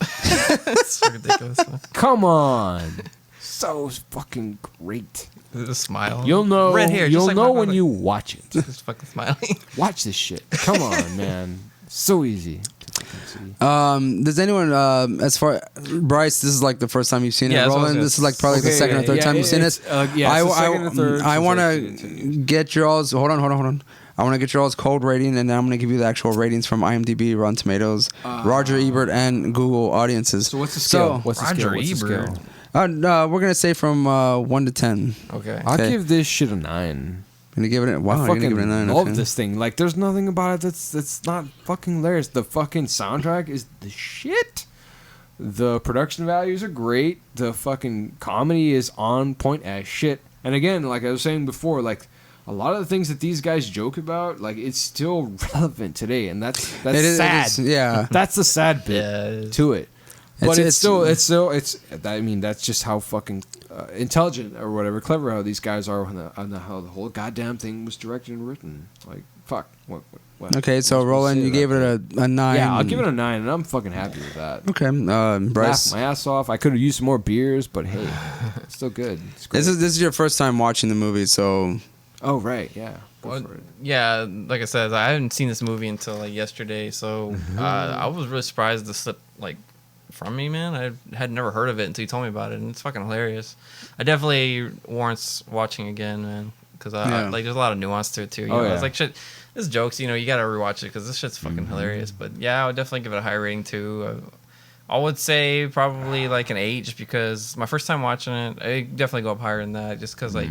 It's ridiculous. Man. Come on, so fucking great. The smile. You'll know. Red hair. You'll just like know my when brother. you watch it. Just fucking smiling. Watch this shit. Come on, man. So easy to fucking see. Does anyone, as far Bryce, this is like the first time you've seen Yeah, it. that's what I was Roland, gonna this is like probably the Okay, second or third time you've seen it. Yeah, it's the second or third. I want since I've seen to it. get your all's. Hold on. I want to get your all's cold rating, and then I'm going to give you the actual ratings from IMDb, Rotten Tomatoes, Roger Ebert, and Google audiences. So what's the scale? So, What's the Roger scale? What's the Ebert. scale? no, we're going to say from 1 to 10. Okay. I'll Okay. give this shit a 9. Going to give it. Wow, I you're going to fucking give it a 9. love Okay. this thing. Like, there's nothing about it that's not fucking hilarious. The fucking soundtrack is the shit. The production values are great. The fucking comedy is on point as shit. And again, like I was saying before, like a lot of the things that these guys joke about, like it's still relevant today, and that's It is- sad. yeah. That's the sad bit Yeah, it is. to it. But It's- it's I mean, that's just how fucking intelligent or whatever, clever how these guys are on how the whole goddamn thing was directed and written. Like, fuck, what Okay, so Roland, you gave it a 9. Yeah, I'll give it a 9, and I'm fucking happy with that. Okay, Bryce. Laughed my ass off. I could have used some more beers, but hey, it's still good. It's great. This is your first time watching the movie, so Oh right, yeah. Go Well, for it. yeah, like I said, I hadn't seen this movie until like yesterday, so I was really surprised this slipped like from me, man. I had never heard of it until you told me about it, and it's fucking hilarious. I definitely warrants watching again, man, because like there's a lot of nuance to it too. You know? yeah. It's like shit. This jokes, you know, you gotta rewatch it because this shit's fucking hilarious. But yeah, I would definitely give it a high rating too. I would say probably like an 8, just because my first time watching it, I definitely go up higher than that, just because like,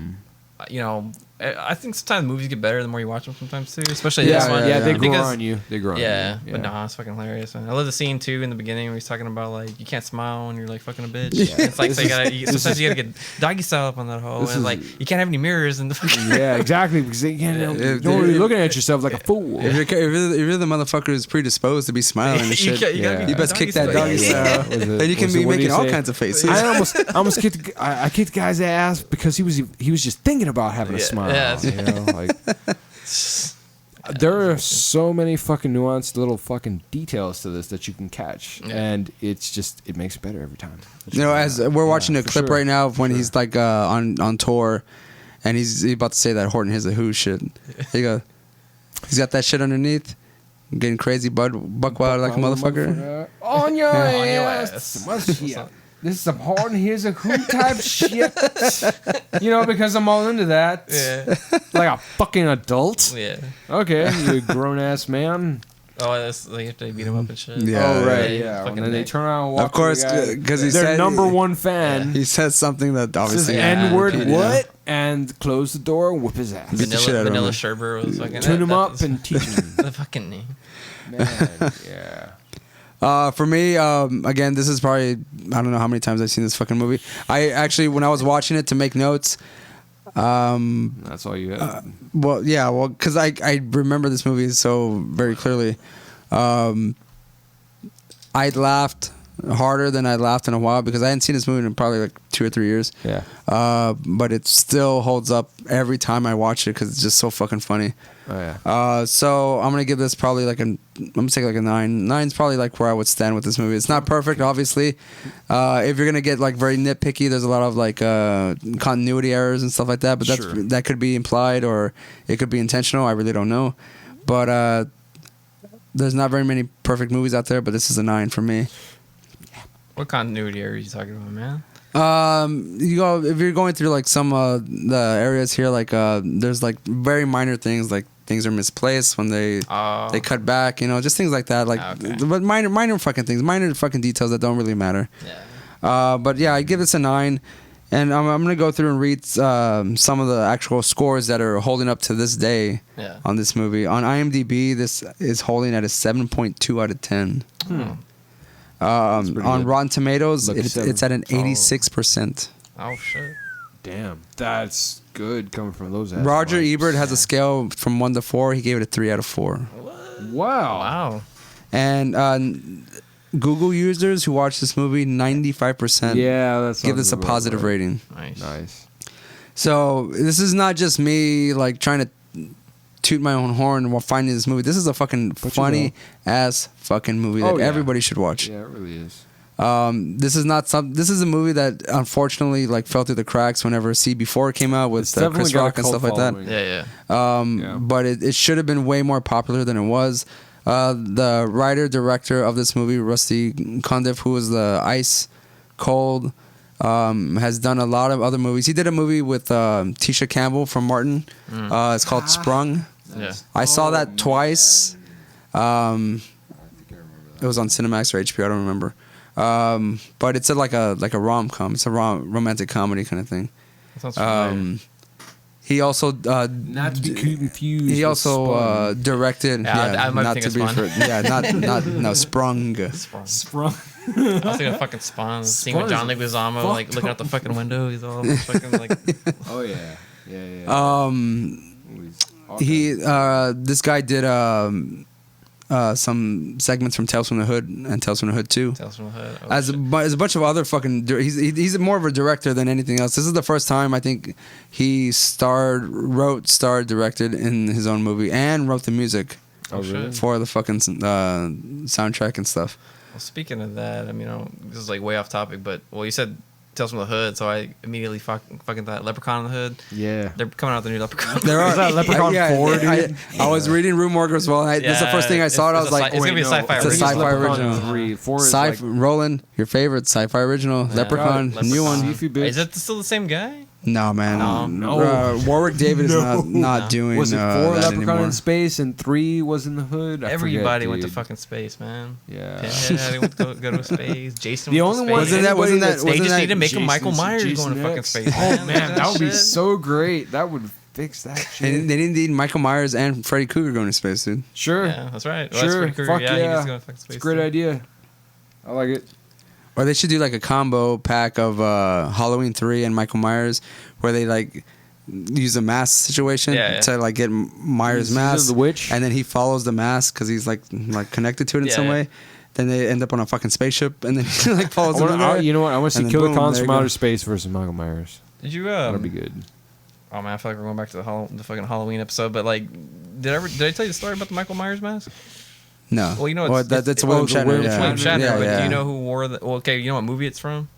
you know, I think sometimes movies get better the more you watch them sometimes too, especially this one. Yeah, they grow Because- on you. They grow on you. Yeah, but nah, it's fucking hilarious. Man. I love the scene too in the beginning where he's talking about like you can't smile when you're like fucking a bitch. Yeah. It's like so sometimes you gotta get doggy style up on that hoe, and like you can't have any mirrors in the fucking. Yeah, exactly. Because you can't, you're really looking at yourself like a fool. if you're the motherfucker who's predisposed to be smiling and You shit, gotta Yeah. be you best kick that doggy doggy style. style. Then you can be making all kinds of faces. I almost kicked I kicked the guy's ass because he was just thinking about having a Yeah, smile. yeah, you know, like there are so many fucking nuanced little fucking details to this that you can catch, and it makes it better every time. You know, as we're watching a for clip sure. right now of when he's like on tour, and he's about to say that Horton Hears a Who shit. He go, he's got that shit underneath, getting crazy, buck wild like a motherfucker. On your On your ass. ass. Yeah. This is some Horton Hears a Who type shit. You know, because I'm all into that. Yeah, Like a fucking adult. yeah. Okay, you grown ass man. Oh, that's like you have to beat him up and shit. Yeah. Oh right, yeah, yeah. fucking And then they dick. turn around and walk. Of course, to the guy. because he their said number one fan. He said something that Says obviously N-word repeated, what? And close the door and whip his ass. Beat the shit out of Vanilla him. Sherbert was fucking. Tune him that up was and teach him. the fucking name. Man, yeah. For me, again, this is probably, I don't know how many times I've seen this fucking movie. I actually, when I was watching it to make notes, That's all you have. because I remember this movie so very clearly. I laughed harder than I laughed in a while because I hadn't seen this movie in probably like 2 or 3 years. Yeah. But it still holds up every time I watch it because it's just so fucking funny. Oh yeah. So I'm gonna give this probably like I'm gonna take like a 9. 9's probably like where I would stand with this movie. It's not perfect, obviously. If you're gonna get like very nitpicky, there's a lot of like continuity errors and stuff like that. But that could be implied or it could be intentional. I really don't know. But there's not very many perfect movies out there. But this is a 9 for me. What continuity are you talking about, man? You go if you're going through like some the areas here, like there's like very minor things, like things are misplaced when they cut back, you know, just things like that, like but minor fucking things, minor fucking details that don't really matter. Yeah. But yeah, I give this a 9, and I'm gonna go through and read some of the actual scores that are holding up to this day on this movie. On IMDb, this is holding at a 7.2 out of 10. On good. Rotten Tomatoes, Lucky it's at an 86%. Oh shit. Damn, that's good coming from those assholes. Roger Ebert has a scale from 1 to 4. He gave it a 3 out of 4. Wow. Wow. And Google users who watch this movie, 95% give this a positive rating. Nice. So this is not just me like trying to toot my own horn while finding this movie. This is a fucking funny ass fucking movie that everybody should watch. Yeah, it really is. This is a movie that unfortunately like fell through the cracks whenever CB4 came out with Chris Rock and stuff like that. Yeah. But it should have been way more popular than it was. The writer director of this movie, Rusty Cundiff, who was the Ice Cold, has done a lot of other movies. He did a movie with Tisha Campbell from Martin. It's called Sprung. Yeah. I saw that twice. It was on Cinemax or HBO. I don't remember. But it's like a rom-com. It's a romantic comedy kind of thing. That sounds familiar. He also Not to be confused. he also directed. I might not think to of be Spawn. no Sprung. Sprung. I was thinking of fucking Spawn. Seeing with John Leguizamo like looking out the fucking window. He's all fucking like. Oh yeah. This guy did some segments from Tales from the Hood and Tales from the Hood 2. Tales from the Hood. Oh, As a bunch of other fucking... He's more of a director than anything else. This is the first time I think he starred, directed in his own movie, and wrote the music. Oh, shit. for the fucking soundtrack and stuff. Well, speaking of that, I mean, this is like way off topic, but well, you said Tales from the Hood, so I immediately fucking thought Leprechaun in the Hood. Yeah. They're coming out with the new Leprechaun. There are Is that Leprechaun 4, dude? I was reading Rue Morgue well. That's the first thing I saw. I was like, it's gonna be a sci-fi it's a original. sci-fi Leprechaun original. 3. 4 is Sci like... Roland, your favorite sci-fi original, Leprechaun, new one. Beefy bitch. Is that still the same guy? No, man. No. Warwick David is not doing. Was it 4 that Leprechaun anymore. in space and 3 was in the Hood? I Everybody forget, went to dude. fucking space, man. Yeah. Pinhead went to go to space. Jason. The went only to one- space. Wasn't that? They just Wasn't need to that? make him Michael Myers going to fucking X. space. Oh man, that would be shit. so great. That would fix that shit. They didn't need Michael Myers and Freddy Krueger going to space, dude. Sure. Yeah, that's right. Well, Sure. That's pretty cool. Fuck Yeah, he yeah. just going to fucking space. It's a great too. idea. I like it. Or they should do like a combo pack of Halloween 3 and Michael Myers, where they like use a mask situation to like get Myers' Season of mask, the Witch. and then he follows the mask because he's like connected to it in some way. Then they end up on a fucking spaceship, and then he like follows them in there. You know what? I want to see And then Killer boom, Clowns there from you Outer go. Space versus Michael Myers. Did you? That'd be good. Oh man, I feel like we're going back to the fucking Halloween episode. But like, did I tell you the story about the Michael Myers mask? No. Well, you know, that's William Shatner. William Yeah. William Shatner. Yeah, But yeah. do you know who wore the? Well, okay, you know what movie it's from?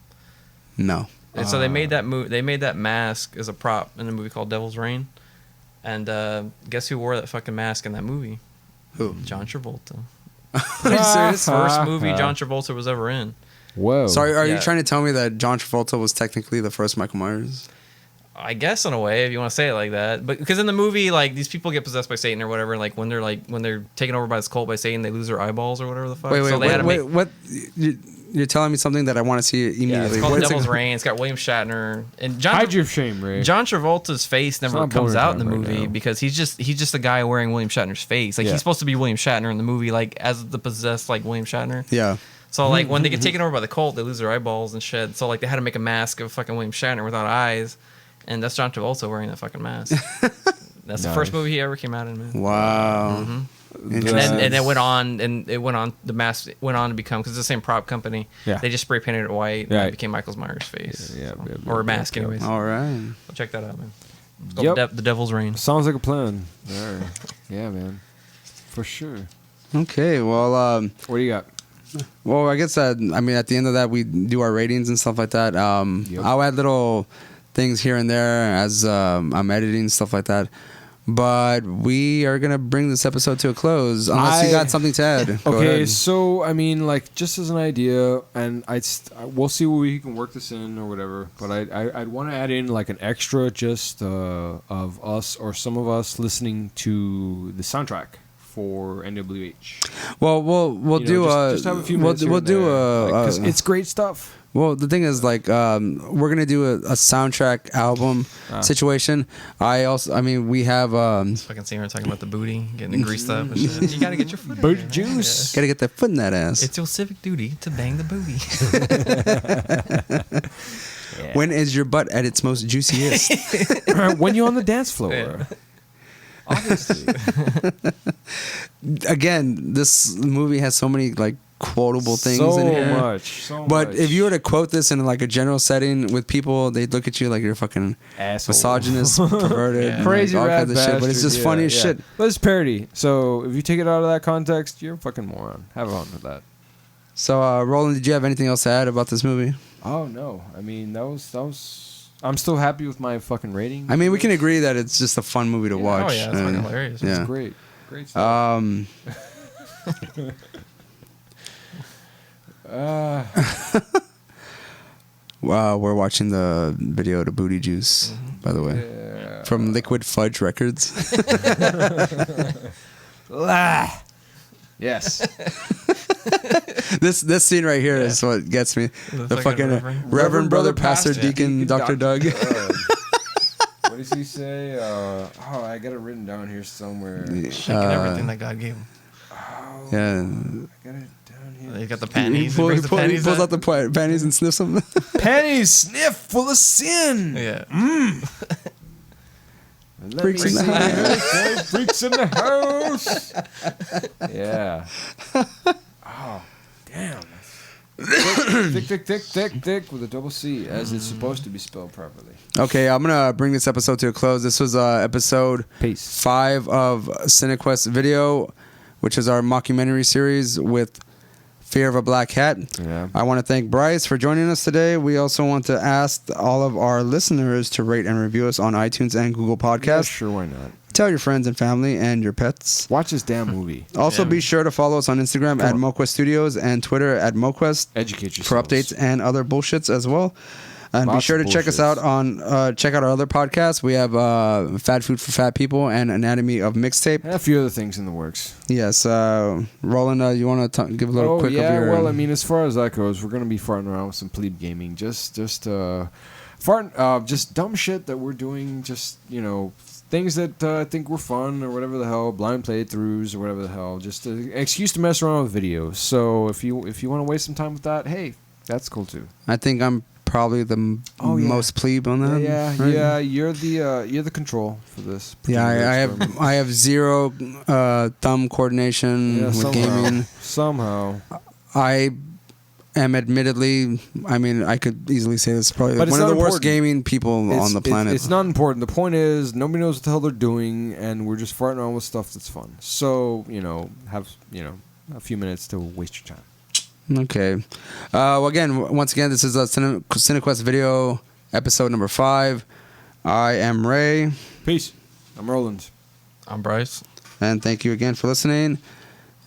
No. And so they made that They made that mask as a prop in a movie called Devil's Reign. And guess who wore that fucking mask in that movie? Who? John Travolta. Are you serious? First movie John Travolta was ever in. Whoa. Sorry, are you Yeah. trying to tell me that John Travolta was technically the first Michael Myers? I guess in a way, if you want to say it like that, but because in the movie, like these people get possessed by Satan or whatever, like when they're taken over by this cult by Satan, they lose their eyeballs or whatever the fuck. So they had to make. What? You're telling me something that I want to see Yeah, immediately. it's called What is Devil's it? Reign. It's got William Shatner and John. Hide your shame, Ray. John Travolta's face never not comes boner out in the time right movie now. because he's just a guy wearing William Shatner's face. Like Yeah. he's supposed to be William Shatner in the movie, like as the possessed like William Shatner. Yeah. So like when they get taken over by the cult, they lose their eyeballs and shit. So like they had to make a mask of fucking William Shatner without eyes, and that's John Travolta wearing that fucking mask. That's the first movie he ever came out in, man. Wow. Interesting. And it went on, the mask went on to become, because it's the same prop company. Yeah. They just spray painted it white, and Right. it became Michael Myers' face. Yeah, So- yeah, or a yeah, mask, yeah. anyways. All right. Go check that out, man. It's called Yep. The Devil's Reign. Sounds like a plan. All right. Yeah, man. For sure. Okay. Well. What do you got? Well, I guess that at the end of that we do our ratings and stuff like that. Yep. I'll add little things here and there as I'm editing stuff like that. But we are gonna bring this episode to a close unless you got something to add. Go Okay, ahead. so like just as an idea, and we'll see where we can work this in or whatever. But I'd want to add in like an extra just of us or some of us listening to the soundtrack for NWH. Well, we'll You do know, just have a few minutes. we'll do because it's great stuff. Well, the thing is, like, we're gonna do a soundtrack album situation. We have Fucking singer talking about the booty, getting it greased up and shit. You gotta get your foot in Boot there, man. juice. gotta get that foot in that ass. It's your civic duty to bang the booty. When is your butt at its most juiciest? When you're on the dance floor. Yeah. Obviously. Again, this movie has so many like quotable things so in here. much. But if you were to quote this in like a general setting with people, they'd look at you like you're a fucking asshole. misogynist, perverted, Yeah. and, Crazy like, all rad kinds of shit. But it's just bastard. funny as shit. But it's parody. So if you take it out of that context, you're a fucking moron. Have fun with that. So, Roland, did you have anything else to add about this movie? Oh no. I mean that was I'm still happy with my fucking rating. I mean, we can agree that it's just a fun movie to watch. Oh yeah, it's fucking hilarious. Yeah. It's great. Great stuff. Wow, we're watching the video to Booty Juice, by the way, Yeah. from Liquid Fudge Records. Yes. This scene right here is what gets me. The fucking Reverend. Reverend Brother Pastor Pastor, Deacon Dr. Doug. What does he say? I got it written down here somewhere. Shaking everything that God gave him. Yeah. I got it down here. He got the He, panties. pull- He he, brings the pull- he panties pulls out. out the panties and sniffs them. Pennies sniff full of sin. Yeah. Let Freaks me in the see house. it. Freaks in the house. Yeah. Oh, damn. Thick with a double C, as it's supposed to be spelled properly. Okay, I'm going to bring this episode to a close. This was episode Peace. 5 of CineKuest video. which is our mockumentary series with Fear of a Black Cat. Yeah. I want to thank Bryce for joining us today. We also want to ask all of our listeners to rate and review us on iTunes and Google Yeah, Podcasts. sure, why not? Tell your friends and family and your pets. Watch this damn movie. Also, Yeah. be sure to follow us on Instagram at on. MoQuest Studios and Twitter at MoQuest Educate yourselves. for updates and other bullshits as well. And be Lots sure of to check us bullshits. out on check out our other podcasts. We have Fat Food for Fat People and Anatomy of Mixtape. And a few other things in the works. Yes, Roland, you want to give a little quick yeah. of your? Well, I mean, as far as that goes, we're gonna be farting around with some plebe gaming. Just dumb shit that we're doing. Just things that I think were fun or whatever the hell, blind playthroughs or whatever the hell. Just an excuse to mess around with videos. So if you want to waste some time with that, hey, that's cool too. I think I'm probably the most plebe on that. Yeah, right? yeah. You're the control for this. Yeah, particular experiment. I have zero thumb coordination Yeah, with somehow. gaming. Somehow. I am admittedly, I mean, I could easily say this is probably But it's one of the not worst important. gaming people on the planet. It's not important. The point is, nobody knows what the hell they're doing, and we're just farting around with stuff that's fun. So, have a few minutes to waste your time. Okay. Well, once again, this is a CineQuest video episode number 5. I am Ray, Peace. I'm Roland. I'm Bryce. and thank you again for listening.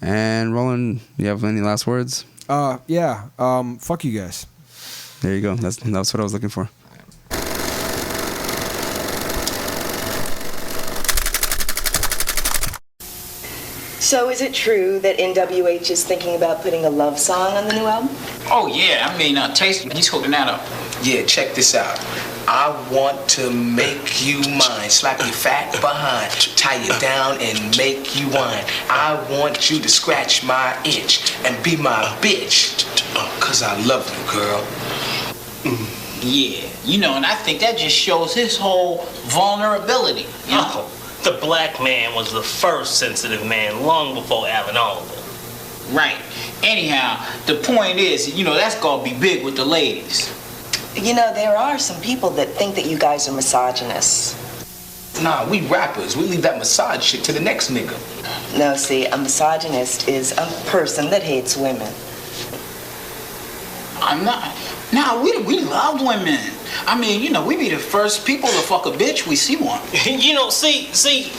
And Roland, you have any last words? Yeah. Fuck you guys. There you go. That's what I was looking for. So is it true that NWH is thinking about putting a love song on the new album? Oh yeah, I mean, Taste, he's hooking that up. Yeah, check this out. I want to make you mine. Slap your fat behind. Tie you down and make you whine. I want you to scratch my itch and be my bitch. Cause I love you, girl. Yeah, and I think that just shows his whole vulnerability. The black man was the first sensitive man long before Alan Alda. Right. Anyhow, the point is, that's gonna be big with the ladies. There are some people that think that you guys are misogynists. Nah, we rappers. We leave that massage shit to the next nigga. No, see, a misogynist is a person that hates women. I'm not. Now, we love women. I mean, we be the first people to fuck a bitch we see one. See,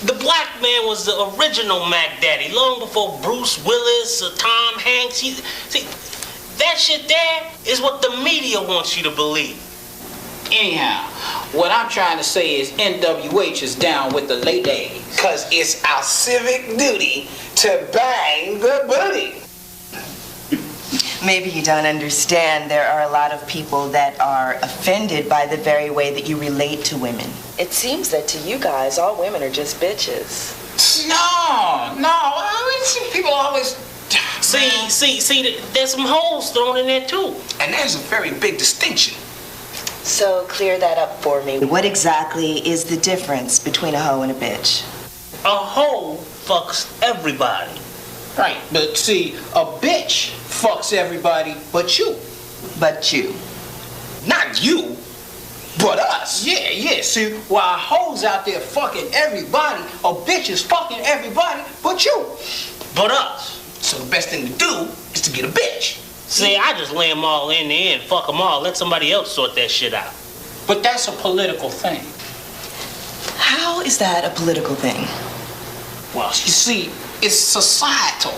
the black man was the original Mac Daddy long before Bruce Willis or Tom Hanks. See, that shit there is what the media wants you to believe. Anyhow, what I'm trying to say is NWH is down with the ladies. Cause it's our civic duty to bang the booty. Maybe you don't understand. There are a lot of people that are offended by the very way that you relate to women. It seems that to you guys, all women are just bitches. No. I mean, see, people always. See, there's some holes thrown in there too. And there's a very big distinction. So clear that up for me. What exactly is the difference between a hoe and a bitch? A hoe fucks everybody. Right, but see, a bitch fucks everybody but you. But you. Not you, but us. Yeah, see, while hoes out there fucking everybody, a bitch is fucking everybody but you. But us. So the best thing to do is to get a bitch. See, I just lay them all in there and fuck them all. Let somebody else sort that shit out. But that's a political thing. How is that a political thing? Well, you see, it's societal.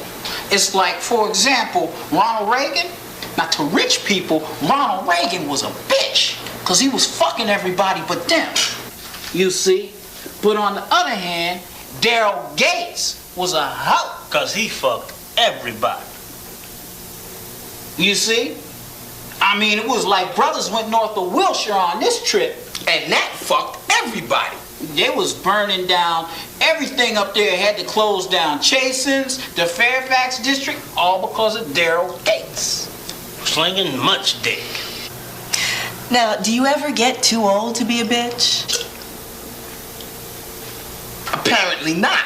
It's like, for example, Ronald Reagan. Now, to rich people, Ronald Reagan was a bitch because he was fucking everybody but them. You see? But on the other hand, Daryl Gates was a hoe Because he fucked everybody. You see? I mean, it was like brothers went north of Wilshire on this trip, And that fucked everybody. they was burning down everything up there, had to close down Chasen's, the Fairfax district, all because of Daryl Gates. Slinging much dick. Now, do you ever get too old to be a bitch? Apparently not.